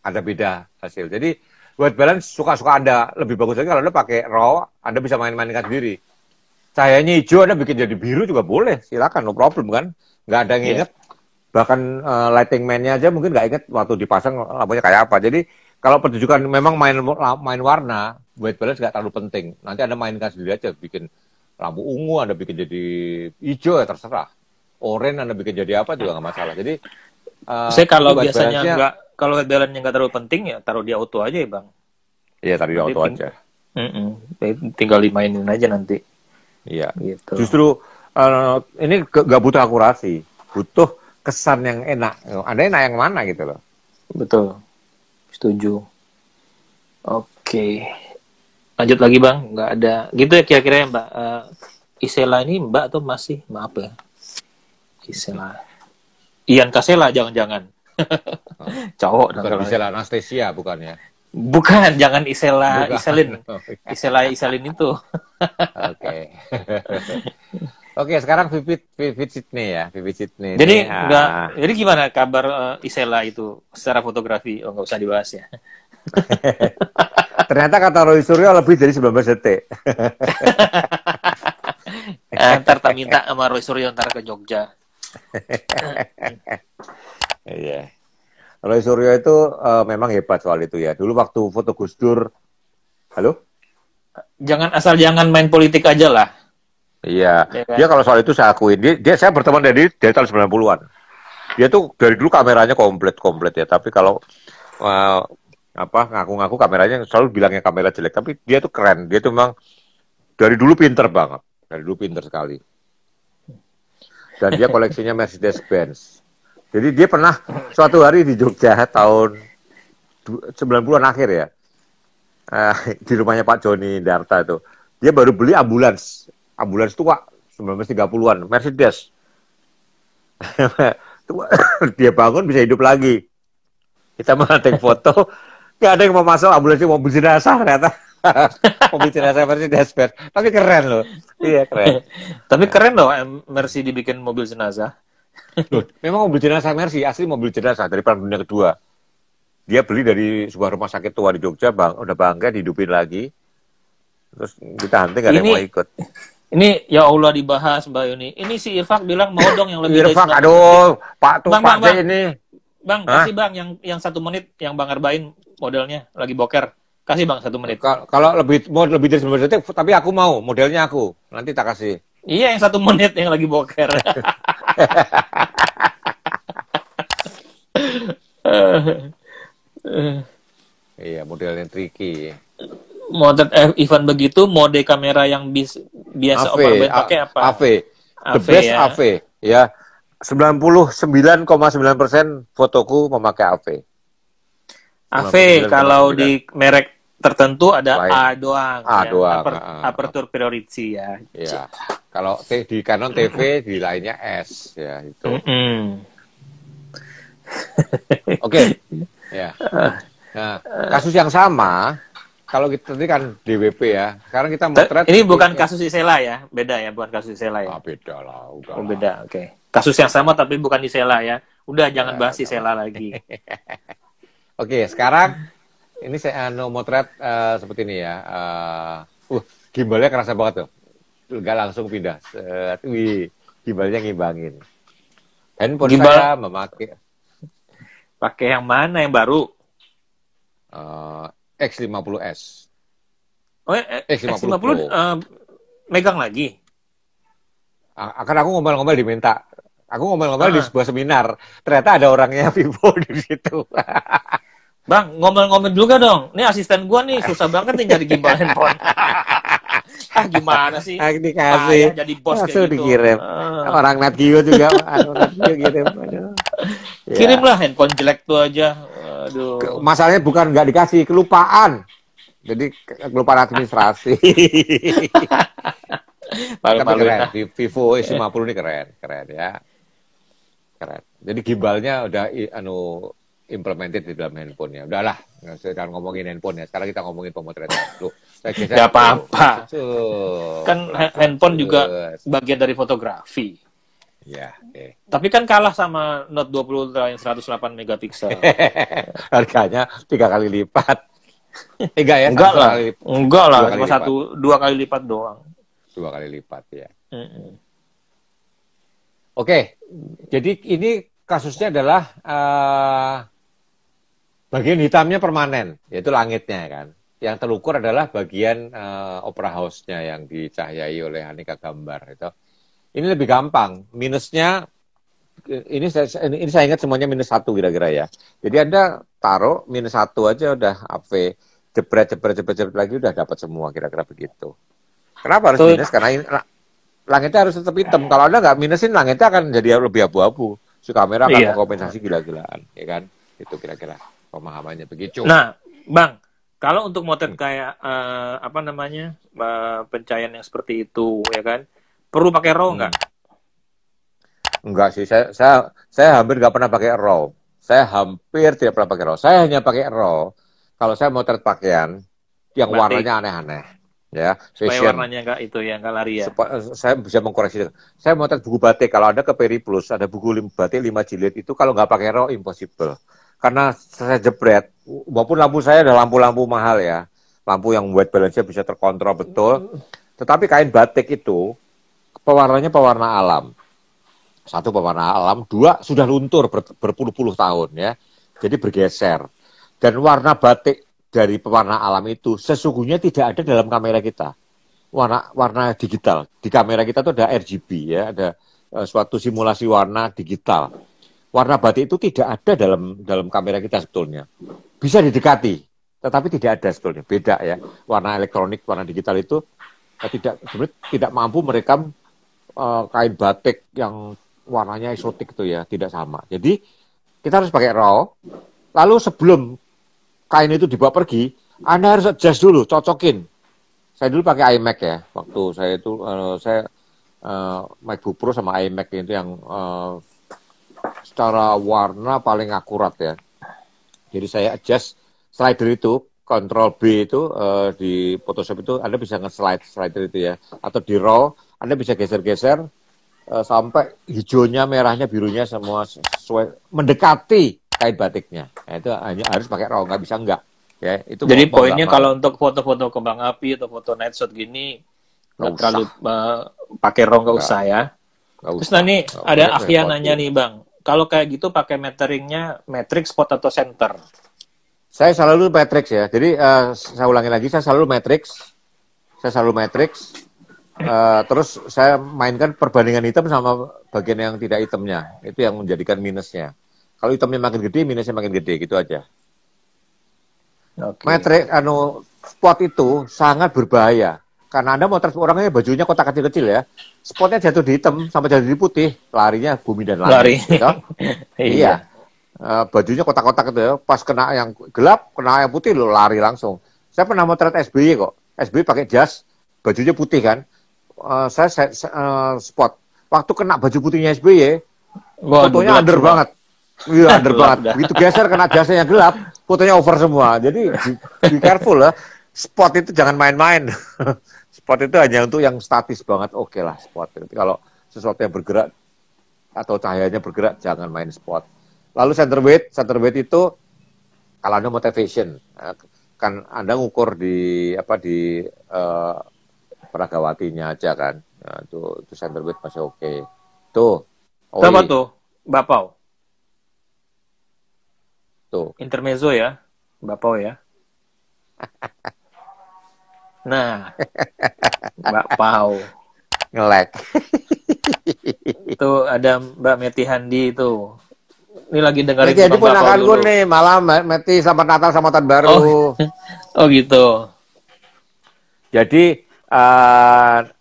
ada beda hasil. Jadi white balance suka-suka Anda, lebih bagus lagi kalau Anda pakai raw, Anda bisa main-mainkan sendiri. Cahayanya hijau, Anda bikin jadi biru juga boleh, silakan, no problem kan. Nggak ada yang inget. Bahkan lighting man-nya aja mungkin nggak inget waktu dipasang lampunya kayak apa. Jadi kalau pertunjukan memang main warna, white balance nggak terlalu penting. Nanti Anda mainkan sendiri aja, bikin lampu ungu, Anda bikin jadi hijau ya terserah. Oranye Anda bikin jadi apa juga nggak masalah. Jadi saya kalau biasanya kalau white balance-nya nggak terlalu penting ya taruh di auto aja ya Bang. Iya taruh di auto aja. Tinggal dimainin aja nanti. Iya. Gitu. Justru ini nggak butuh akurasi, butuh kesan yang enak. Anda enak yang mana gitu loh. Betul. Setuju. Oke. Lanjut lagi Bang, nggak ada. Gitu ya kira-kira ya Mbak. Isela ini Mbak atau masih? Maaf ya. Isela. Ian Kasela jangan-jangan. Cowok dong. Bukan Isela Anastasia bukan ya? Bukan, jangan Isela Bukan. Iselin. Isela Iselin itu. Oke. Oke, sekarang Vivid Sydney ya, Vivid Sydney. Jadi ini, jadi gimana kabar Isela itu secara fotografi? Oh, nggak usah dibahas ya. ternyata kata Roy Suryo lebih dari 19 detik. Ntar tak minta sama Roy Suryo ntar ke Jogja. Iya. Roy Suryo itu memang hebat soal itu ya. Dulu waktu foto Gus Dur, halo? Jangan main politik aja lah. Iya. Ya kan? Dia kalau soal itu saya akuin. Dia saya berteman dari tahun 90-an. Dia tuh dari dulu kameranya komplit ya. Tapi kalau ngaku-ngaku kameranya selalu bilangnya kamera jelek. Tapi dia tuh keren. Dia tuh memang dari dulu pinter banget. Dari dulu pinter sekali. Dan dia koleksinya Mercedes-Benz. Jadi dia pernah suatu hari di Jogja tahun 90-an akhir ya. Di rumahnya Pak Joni Darta itu. Dia baru beli ambulans. Ambulans tua 1930-an, Mercedes. Dia bangun bisa hidup lagi. Kita mau take foto, nggak ada yang mau masuk, ambulansnya mobil jenazah ternyata. Mobil jenazah Mercedes-Benz. Tapi keren loh. Iya keren. Tapi keren loh Mercy dibikin mobil jenazah. Loh, memang mobil jenazah Mercy asli mobil jenazah dari Perang Dunia Kedua. Dia beli dari sebuah rumah sakit tua di Jogja, udah bangga dihidupin lagi. Terus kita hunting nggak ada yang mau ikut. Ini ya Allah dibahas Mbak Yuni. Ini si Irfak bilang mau dong yang lebih Irfak, dari aduh, Pak tuh Bang, Pak bang. ini. Bang, kasih Bang yang 1 menit yang Bang Arbain modelnya lagi boker. Kasih Bang 1 menit. Kalau lebih dari 19 detik, tapi aku mau modelnya aku. Nanti tak kasih. Iya yang 1 menit yang lagi boker. Iya, modelnya tricky. Motret event begitu, mode kamera yang biasa Om Arbain pakai apa? AV. The best ya. AV. Ya, 99,9% fotoku memakai AV. AV kalau di merek tertentu ada Lain. A doang. A ya. doang. Aperture priority ya. Ya. Kalau di Canon TV di lainnya S ya itu. Oke. Ya. Nah, kasus yang sama kalau kita tadi kan DWP ya. Sekarang kita motret. Ini bukan kasus Isela ya, beda ya, bukan kasus Isela ya. Beda lah, udah. Oh, beda, oke. Kasus yang sama tapi bukan Isela ya. Udah jangan bahas Isela lagi. Oke, sekarang ini saya motret seperti ini ya. Gimbalnya kerasa banget tuh. Enggak langsung pindah. Wih, gimbalnya ngimbangin. Handphone saya memakai. Pakai yang mana yang baru? X50S. Oh, X50 megang lagi. Akan aku ngomel-ngomel diminta. Aku ngomel-ngomel di sebuah seminar. Ternyata ada orangnya Vivo di situ. Bang, ngomel-ngomel juga dong. Ini asisten gua nih susah banget nih nyari gimbal handphone. Gimana sih? Dikasih. Jadi bos kayak gitu. Dikirim. Orang Natgio juga. Natgio kirim. Kirimlah handphone jelek tuh aja. Aduh. Masalahnya bukan nggak dikasih, kelupaan. Jadi kelupaan administrasi. Tapi keren. Vivo X50 ini keren ya. Keren. Jadi gimbalnya udah implemented di dalam handphonenya. Udahlah, nggak usah ngomongin handphone ya. Sekarang kita ngomongin pemotretan. Loh, nggak apa-apa. Kan handphone juga bagian dari fotografi. Ya, oke. Tapi kan kalah sama Note 20 Ultra yang 108 megapiksel. Harganya 3 kali lipat. Ya? Enggak lah. Cuma 2 kali lipat doang. 2 kali lipat ya. Oke, jadi ini kasusnya adalah bagian hitamnya permanen, yaitu langitnya kan. Yang terukur adalah bagian opera house-nya yang dicahayai oleh aneka gambar itu. Ini lebih gampang. Minusnya ini saya ingat semuanya -1 kira-kira ya. Jadi Anda taruh -1 aja udah AV, jebret lagi udah dapat semua kira-kira begitu. Kenapa harus minus? Karena ini, langitnya harus tetap hitam. Kalau Anda nggak minusin, langitnya akan jadi lebih abu-abu. si kamera akan Iya. mengkompensasi gila-gilaan, ya kan? Itu kira-kira pemahamannya begitu. Nah, Bang, kalau untuk motret kayak pencahayaan yang seperti itu, ya kan, perlu pakai RAW nggak? Enggak sih, saya hampir nggak pernah pakai RAW. Saya hampir tidak pernah pakai RAW. Saya hanya pakai RAW kalau saya motret pakaian yang Batik. warnanya aneh-aneh, ya, Supaya fashion. warnanya nggak lari ya. Saya bisa mengkoreksi. Saya motret buku batik. Kalau ada ke Periplus, ada buku batik 5 jilid itu kalau nggak pakai RAW impossible. Karena saya jepret, walaupun lampu saya ada lampu-lampu mahal ya, lampu yang white balance-nya bisa terkontrol betul. Tetapi kain batik itu pewarnanya pewarna alam. Satu pewarna alam, dua sudah luntur berpuluh-puluh tahun ya. Jadi bergeser. Dan warna batik dari pewarna alam itu sesungguhnya tidak ada dalam kamera kita. Warna digital. Di kamera kita tuh ada RGB ya, ada suatu simulasi warna digital. Warna batik itu tidak ada dalam kamera kita sebetulnya. Bisa didekati, tetapi tidak ada sebetulnya. Beda ya. Warna elektronik, warna digital itu tidak mampu merekam kain batik yang warnanya eksotik itu ya, tidak sama. Jadi kita harus pakai RAW. Lalu sebelum kain itu dibawa pergi, Anda harus adjust dulu, cocokin. Saya dulu pakai iMac ya, waktu saya itu MacBook Pro sama iMac itu yang secara warna paling akurat ya. Jadi saya adjust slider itu, Ctrl B itu di Photoshop itu Anda bisa nge-slide slider itu ya, atau di RAW Anda bisa geser-geser sampai hijaunya, merahnya, birunya semua sesuai mendekati kain batiknya. Nah, itu hanya harus pakai RAW, nggak bisa enggak. Ya, itu Jadi poinnya kalau untuk foto-foto kembang api atau foto night shot gini nggak terlalu pakai RAW, nggak usah ya. Terus nanti ada Akhia nanya nih Bang, kalau kayak gitu pakai meteringnya matrix, spot atau center? Saya selalu matrix ya. Jadi saya ulangi lagi, saya selalu matrix. Terus saya mainkan perbandingan hitam sama bagian yang tidak hitamnya. Itu yang menjadikan minusnya. Kalau hitamnya makin gede, minusnya makin gede, gitu aja. Okay. Matrix, spot itu sangat berbahaya. Karena Anda mau orangnya bajunya kotak kecil-kecil ya. Spotnya jatuh di hitam sama jatuh di putih, larinya bumi dan langit. Lari. Gitu? Iya. Bajunya kotak-kotak itu ya. Pas kena yang gelap, kena yang putih, lo lari langsung. Saya pernah motret SBY kok. SBY pakai jas, bajunya putih kan. Saya spot. Waktu kena baju putihnya SBY, fotonya under banget. Iya, under banget. Begitu geser kena jasnya yang gelap, fotonya over semua. Jadi be careful lah. Spot itu jangan main-main. Spot itu hanya untuk yang statis banget. Oke lah spot. Tapi kalau sesuatu yang bergerak atau cahayanya bergerak, jangan main spot. Lalu center weight itu kalau Anda motivation, kan Anda ngukur di peragawatinya aja kan. Nah, itu center weight masih oke. Tuh. Sama tuh, Bapau. Tuh. Intermezzo ya, Bapau ya. Nah, Bapau. Nge-lag. Itu ada Mbak Meti Handi itu. Ini lagi dengerin jadi ponakan gue nih, malam Meti selamat Natal sama tahun baru. Oh gitu. Jadi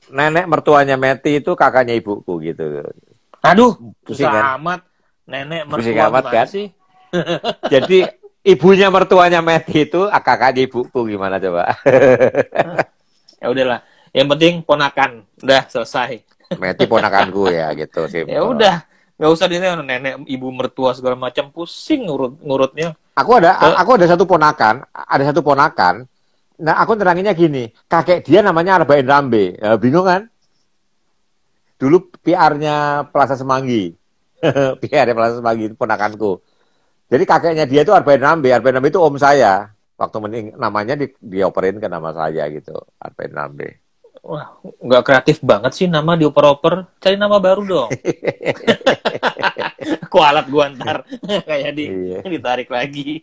nenek mertuanya Meti itu kakaknya ibuku gitu. Aduh, susah amat. Nenek mertua amat, gimana kan? sih? Jadi ibunya mertuanya Meti itu kakaknya ibuku, gimana coba? Ya udahlah. Yang penting ponakan. Udah selesai. Meti ponakanku ya gitu sih. Ya udah. Nggak usah nenek, ibu mertua segala macam, pusing ngurutnya. Aku ada satu ponakan. Nah, aku teranginnya gini, kakek dia namanya Arbain Rambe. Ya, bingung kan? Dulu PR-nya Plaza Semanggi. PR-nya Plaza Semanggi, ponakanku. Jadi kakeknya dia itu Arbain Rambe. Arbain Rambe itu om saya. Waktu namanya dioperin ke nama saya gitu, Arbain Rambe. Wah, nggak kreatif banget sih nama dioper-oper. Cari nama baru dong. Kualat gua ntar. Kayak ditarik lagi.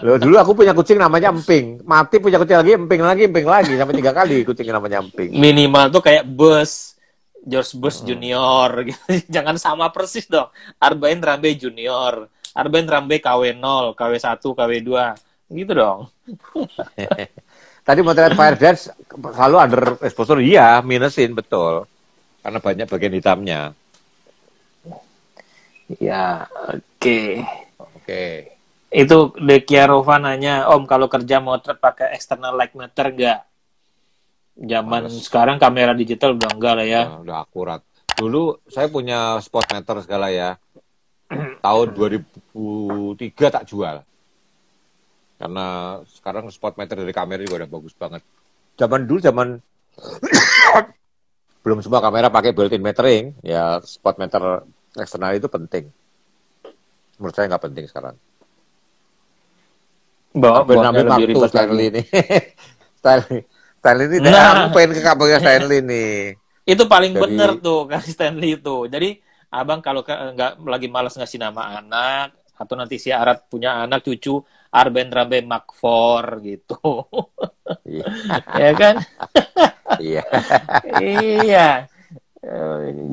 Loh, dulu aku punya kucing namanya Emping. Mati punya kucing lagi, Emping lagi. Sampai 3 kali kucing namanya Emping. Minimal tuh kayak George Bush Junior. Gitu. Jangan sama persis dong. Arbain Rambe Junior. Arbain Rambe KW0, KW1, KW2. Gitu dong. Tadi motret fire dance selalu under exposure, iya, minusin, betul. Karena banyak bagian hitamnya. Ya, oke. Oke. Itu Dekiarova nanya, Om kalau kerja motret pakai external light meter nggak? Zaman Males. sekarang kamera digital udah enggak lah ya. Udah akurat. Dulu saya punya spot meter segala ya. Tahun 2003 tak jual. Karena sekarang spot meter dari kamera juga udah bagus banget. Zaman dulu, belum semua kamera pakai built-in metering, ya spot meter eksternal itu penting. Menurut saya nggak penting sekarang. Bawahnya Namanya lebih Mark II ribet lagi. Stanley ini. Stanley ini, Nah. aku pengen ke kampungnya Stanley nih. Itu paling Dari- bener tuh kan Stanley itu. Jadi abang kalau nggak lagi malas ngasih nama anak atau nanti si Arat punya anak cucu Arben Rabe Makfor gitu. Ya kan? Iya. Iya.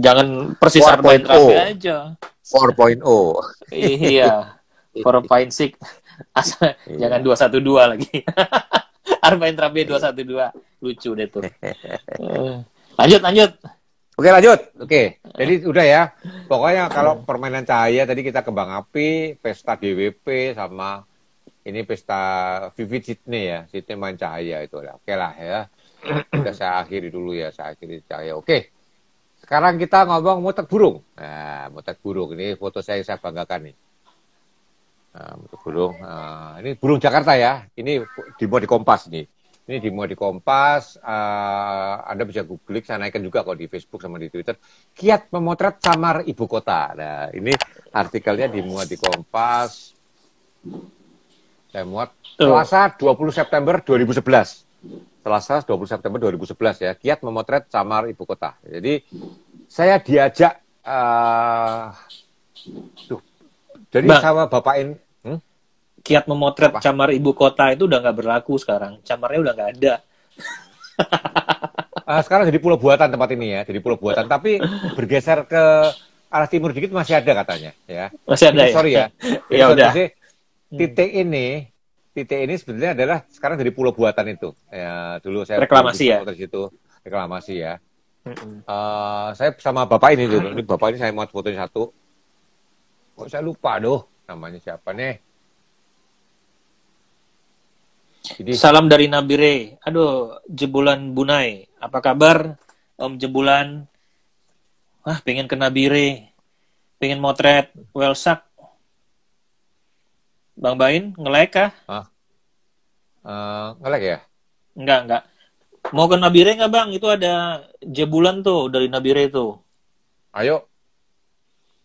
Jangan persis 4.0. Arben Rabe aja. 4.0. Iya. 4.6. Asal Iya. jangan 212 lagi. Arben Rabe 212. Lucu deh tuh. Lanjut. Oke, lanjut. Oke, jadi udah ya. Pokoknya kalau permainan cahaya tadi kita kembang api, pesta DWP sama ini pesta Vivid Sydney ya. Sydney main cahaya itu ya. Oke lah ya. Udah saya akhiri dulu ya, saya akhiri cahaya. Oke. Sekarang kita ngomong motret burung. Nah, motret burung ini foto saya banggakan nih. Nah, motret burung. Nah, ini burung Jakarta ya. Ini di Kompas nih. Ini dimuat di Kompas, Anda bisa googling, saya naikkan juga kok di Facebook sama di Twitter. Kiat memotret samar ibu kota. Nah, ini artikelnya dimuat di Kompas. Saya muat Selasa 20 September 2011. Selasa 20 September 2011 ya. Kiat memotret samar ibu kota. Jadi saya diajak, jadi Bang, sama Bapak ini. kiat memotret camar ibu kota itu udah nggak berlaku sekarang. Camarnya udah nggak ada. Sekarang jadi pulau buatan tempat ini ya, jadi pulau buatan. Tapi bergeser ke arah timur dikit masih ada katanya, ya. Masih ada ini, ya? Sorry ya. Ya udah. Titik ini sebenarnya adalah sekarang jadi pulau buatan itu. Ya, dulu saya Reklamasi ya? Di situ, reklamasi ya. Saya sama bapak ini dulu. Ini bapak ini saya mau fotonya satu. Kok saya lupa namanya siapa nih? Jadi, Salam dari Nabire. Aduh, Jebulan Bunai. Apa kabar, Om Jebulan? Wah, pengen ke Nabire. Pengen motret Welsak. Bang Bain, nge-like kah? nge-lag ya? Enggak. Mau ke Nabire nggak, Bang? Itu ada Jebulan tuh, dari Nabire tuh. Ayo.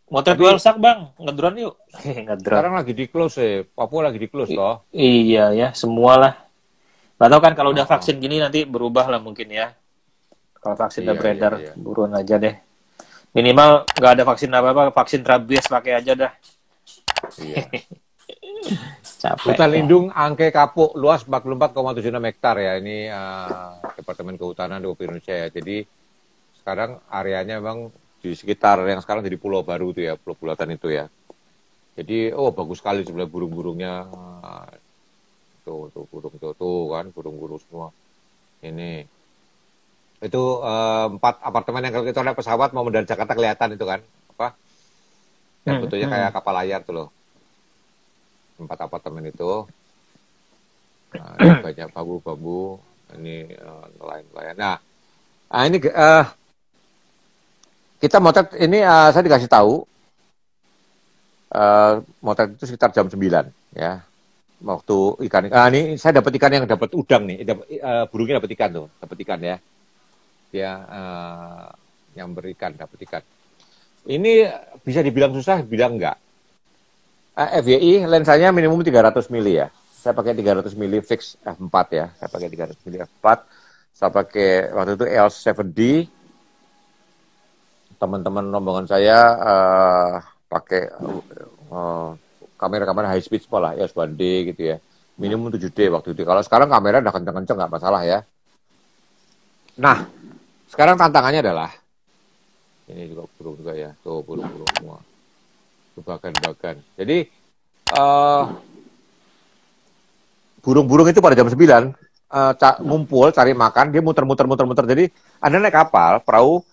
Motret Welsak, Bang. Ngedron yuk. Ngedron. Sekarang lagi di close ya. Papua lagi di close toh. Iya ya, semua lah. Nggak tahu kan kalau udah vaksin gini nanti berubah lah mungkin ya. Kalau vaksin udah beredar, buruan aja deh. Minimal nggak ada vaksin apa-apa, vaksin rabies pakai aja dah. Iya. Capek. Hutan lindung Angke Kapuk luas 44,76 hektar ya. Ini Departemen Kehutanan Republik Indonesia ya. Jadi sekarang areanya memang di sekitar yang sekarang jadi pulau baru itu ya, pulau buatan itu ya. Jadi bagus sekali sebenarnya burung-burungnya. Tuh burung tuh kan, burung-burung semua. Ini itu 4 apartemen yang kalau kita naik pesawat mau dari Jakarta kelihatan itu kan, apa? Yang bentuknya kayak kapal layar tuh loh. 4 apartemen itu. Nah, ini banyak bambu-bambu, ini nelayan-nelayan. Nah, ini kita motret ini saya dikasih tahu motret itu sekitar jam 9 ya. Waktu ikan ini saya dapat ikan yang dapat udang nih, burungnya dapat ikan tuh, dapat ikan ya. Dia yang berikan dapat ikan. Ini bisa dibilang susah, bilang enggak. FYI lensanya minimum 300 mili ya. Saya pakai 300 mili fix f4 ya. Saya pakai 300 mili f4. Saya pakai waktu itu EOS 7D. Teman-teman rombongan saya pakai kamera-kamera high speed semua lah, EOS 1D gitu ya. Minimum 7D waktu itu. Kalau sekarang kamera udah kenceng-kenceng nggak masalah ya. Nah, sekarang tantangannya adalah ini juga burung juga ya. Tuh burung-burung semua. Bagan-bagan. Jadi burung-burung itu pada jam 9 ngumpul cari makan, dia muter-muter. Jadi Anda naik kapal, perahu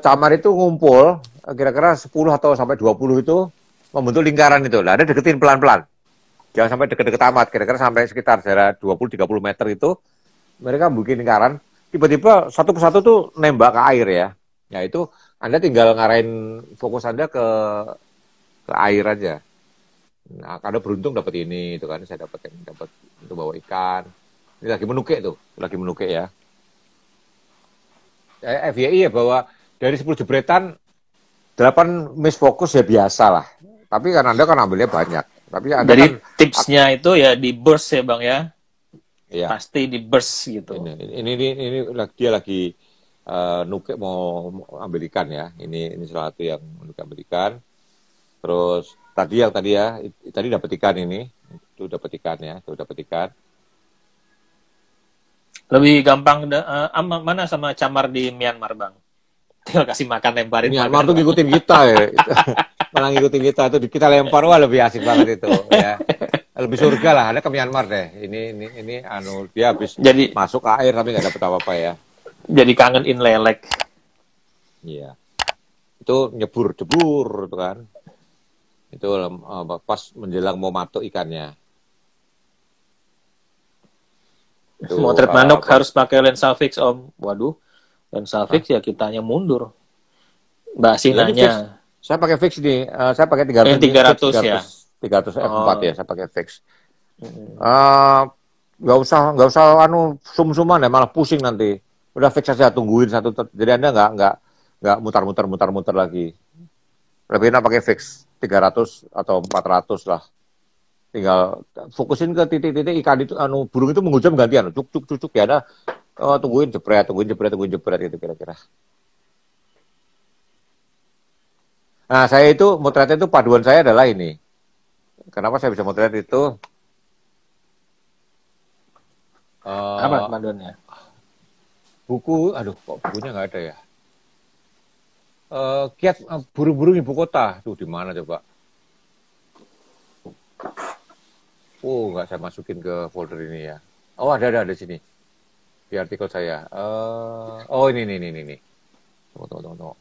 camar itu ngumpul kira-kira 10 atau sampai 20 itu membentuk lingkaran itu. Nah, ada deketin pelan-pelan. Jangan sampai deket-deket amat. Kira-kira sampai sekitar jarak 20-30 meter itu mereka bikin lingkaran. Tiba-tiba satu persatu tuh nembak ke air ya. Ya itu Anda tinggal ngarahin fokus Anda ke air aja. Nah, Anda beruntung dapat ini, itu kan saya dapat untuk bawa ikan. Ini lagi menukik tuh, lagi menukik ya. FYI ya bahwa dari 10 jebretan 8 miss fokus ya biasa lah. Tapi kan Anda kan ambilnya banyak. Tapi Anda Jadi kan tipsnya itu ya di burst ya Bang ya. iya. Pasti di burst gitu. Ini dia lagi nukik mau ambil ikan ya. Ini salah satu yang nukik ambil ikan. Terus tadi ya, tadi dapat ikan ini. Itu dapat ikan ya, itu dapat ikan. Lebih gampang mana sama camar di Myanmar Bang? Tinggal kasih makan lemparin. Myanmar tuh ngikutin kita ya. Malah ngikutin kita tuh kita lempar, wah lebih asik banget itu ya. Lebih surga lah, ada ke Myanmar deh. Ini dia habis jadi masuk air tapi nggak dapet apa-apa ya. Jadi kangenin lelek. Iya. Itu jebur itu kan. Itu pas menjelang mau matuk ikannya. Itu, Motret manuk harus pakai lensa fix Om. Waduh, lensa fix ya kitanya mundur. Mbak Sinanya. Saya pakai fix nih. Saya pakai 300 ya. 300 f4 ya. Saya pakai fix. Nggak usah sum-suman ya, malah pusing nanti. Udah fix aja, tungguin satu. Jadi Anda nggak mutar-mutar lagi. Lebih enak pakai fix 300 atau 400 lah. Tinggal fokusin ke titik-titik ikan itu, burung itu menghujam gantian, cuk ya. Ada tungguin jepret gitu kira-kira. Nah, saya itu motretnya itu paduan saya adalah ini. Kenapa saya bisa motret itu? Apa paduannya? Buku, kok bukunya nggak ada ya? Kiat burung-burung ibu kota, tuh di mana coba? Nggak saya masukin ke folder ini ya. Oh, ada di sini. Di artikel saya. Ini. Tunggu.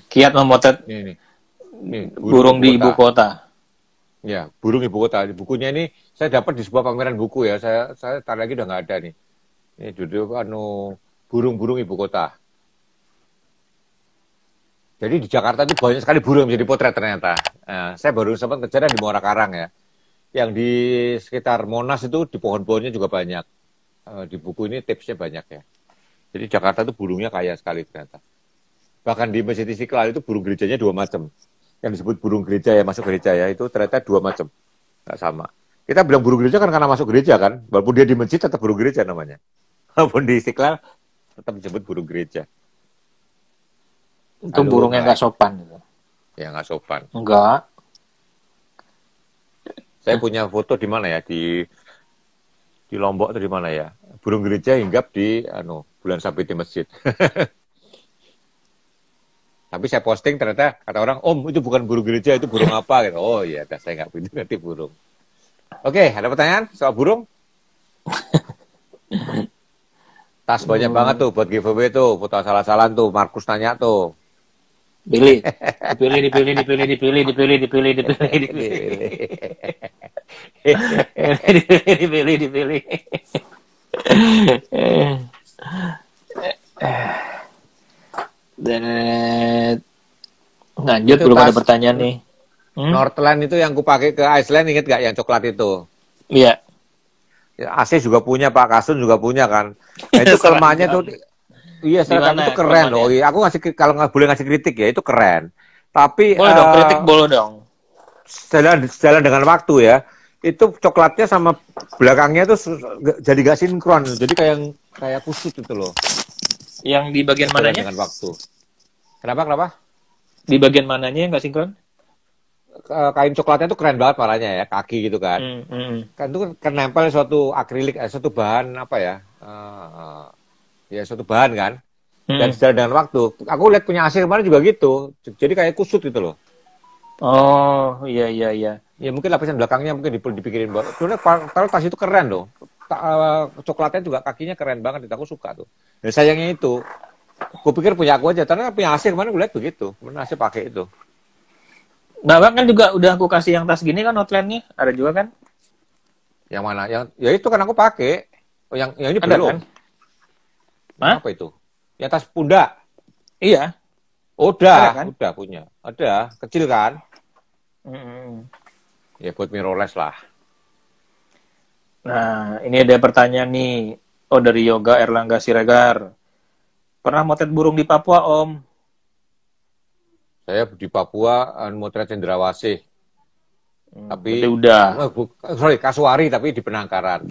Kiat memotret burung di ibu kota. Ya, burung ibu kota. Bukunya ini saya dapat di sebuah pameran buku ya. Saya tar lagi udah nggak ada nih. Ini judul burung-burung ibu kota. Jadi di Jakarta itu banyak sekali burung yang menjadi potret ternyata. Nah, saya baru sempat kejadian di Muara Karang ya. Yang di sekitar Monas itu di pohon-pohonnya juga banyak. Di buku ini tipsnya banyak ya. Jadi Jakarta itu burungnya kaya sekali ternyata. Bahkan di Masjid Istiqlal itu burung gerejanya 2 macam. Yang disebut burung gereja ya, masuk gereja ya, itu ternyata 2 macam. Nggak sama. Kita bilang burung gereja kan karena masuk gereja kan. Walaupun dia di masjid tetap burung gereja namanya. Walaupun di Istiqlal tetap disebut burung gereja. Itu burungnya nggak sopan gitu. Ya nggak sopan. Enggak. Saya punya foto di mana ya, di Lombok atau di mana ya, burung gereja hinggap di bulan sabit di masjid. Tapi saya posting ternyata kata orang, Om itu bukan burung gereja, itu burung apa gitu. Oh iya, saya nggak begitu nanti burung. Oke, ada pertanyaan soal burung? Tas banyak banget tuh buat giveaway tuh, foto salah-salah tuh, Markus nanya tuh. Dipilih. Dan lanjut, belum ada pertanyaan nih. Northland itu yang aku pakai ke Iceland, inget gak yang coklat itu? Iya. AC juga punya, Pak Kasun juga punya kan. Nah, itu kelemahannya tuh. Iya, seragam itu keren loh. Aku kalau nggak boleh ngasih kritik ya, itu keren. Tapi boleh dong, kritik boleh dong. Jalan dengan waktu ya, itu coklatnya sama belakangnya tuh jadi nggak sinkron, jadi kayak kusut itu loh. Yang di bagian mananya? Dengan waktu. Kenapa? Di bagian mananya yang nggak sinkron? Kain coklatnya tuh keren banget warnanya ya, kaki gitu kan. Kan itu kan nempel suatu akrilik, suatu bahan apa ya? Ya suatu bahan kan. Dan sejalan dengan waktu. Aku lihat punya AC kemarin juga gitu. Jadi kayak kusut gitu loh. Oh, iya. Ya mungkin lapisan belakangnya mungkin dipikirin banget. Sebenarnya kalau tas itu keren loh. Coklatnya juga kakinya keren banget. Aku suka tuh. Dan sayangnya itu Gue pikir punya aku aja, karena punya AC kemarin gue lihat begitu. Kemarin AC pakai itu. Bapak kan juga udah aku kasih yang tas gini kan Outland nih, ada juga kan? Yang mana? Yang ya itu kan aku pakai. Oh, yang ini Ada belum. kan? Hah? Apa itu? Yang tas pundak. Iya. Udah, Ada kan? udah punya. Ada, kecil kan? Mm-mm. Ya buat mirrorless lah. Nah, ini ada pertanyaan nih. Oh, dari Yoga Erlangga Siregar. Pernah motret burung di Papua, Om? Saya di Papua motret cendrawasih. Tapi Berarti udah. sorry, kasuari tapi di Penangkaran.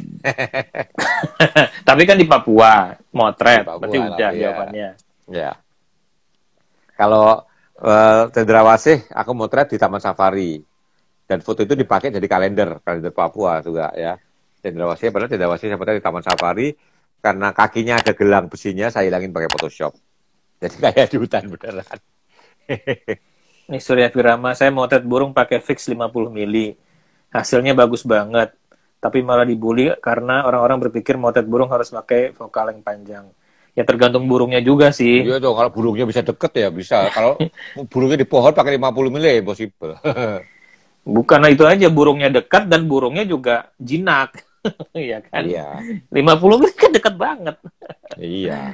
Tapi kan di Papua, motret. Di Papua, Berarti udah tapi ya. jawabannya. Ya. Kalau cendrawasih aku motret di Taman Safari. Dan foto itu dipakai jadi kalender Papua juga ya. Cendrawasih padahal cendrawasih saya potret di Taman Safari karena kakinya ada gelang besinya saya hilangin pakai Photoshop. Jadi kayak di hutan beneran. Nih Surya Firama, saya motret burung pakai fix 50 mili. Hasilnya bagus banget. Tapi malah dibully karena orang-orang berpikir motret burung harus pakai vokal yang panjang. Ya tergantung burungnya juga sih. Iya dong, kalau burungnya bisa deket ya bisa. Kalau burungnya di pohon pakai 50 mili impossible. Bukan itu aja, burungnya dekat dan burungnya juga jinak. Iya kan? Iya. 50 mili kan dekat banget. Iya.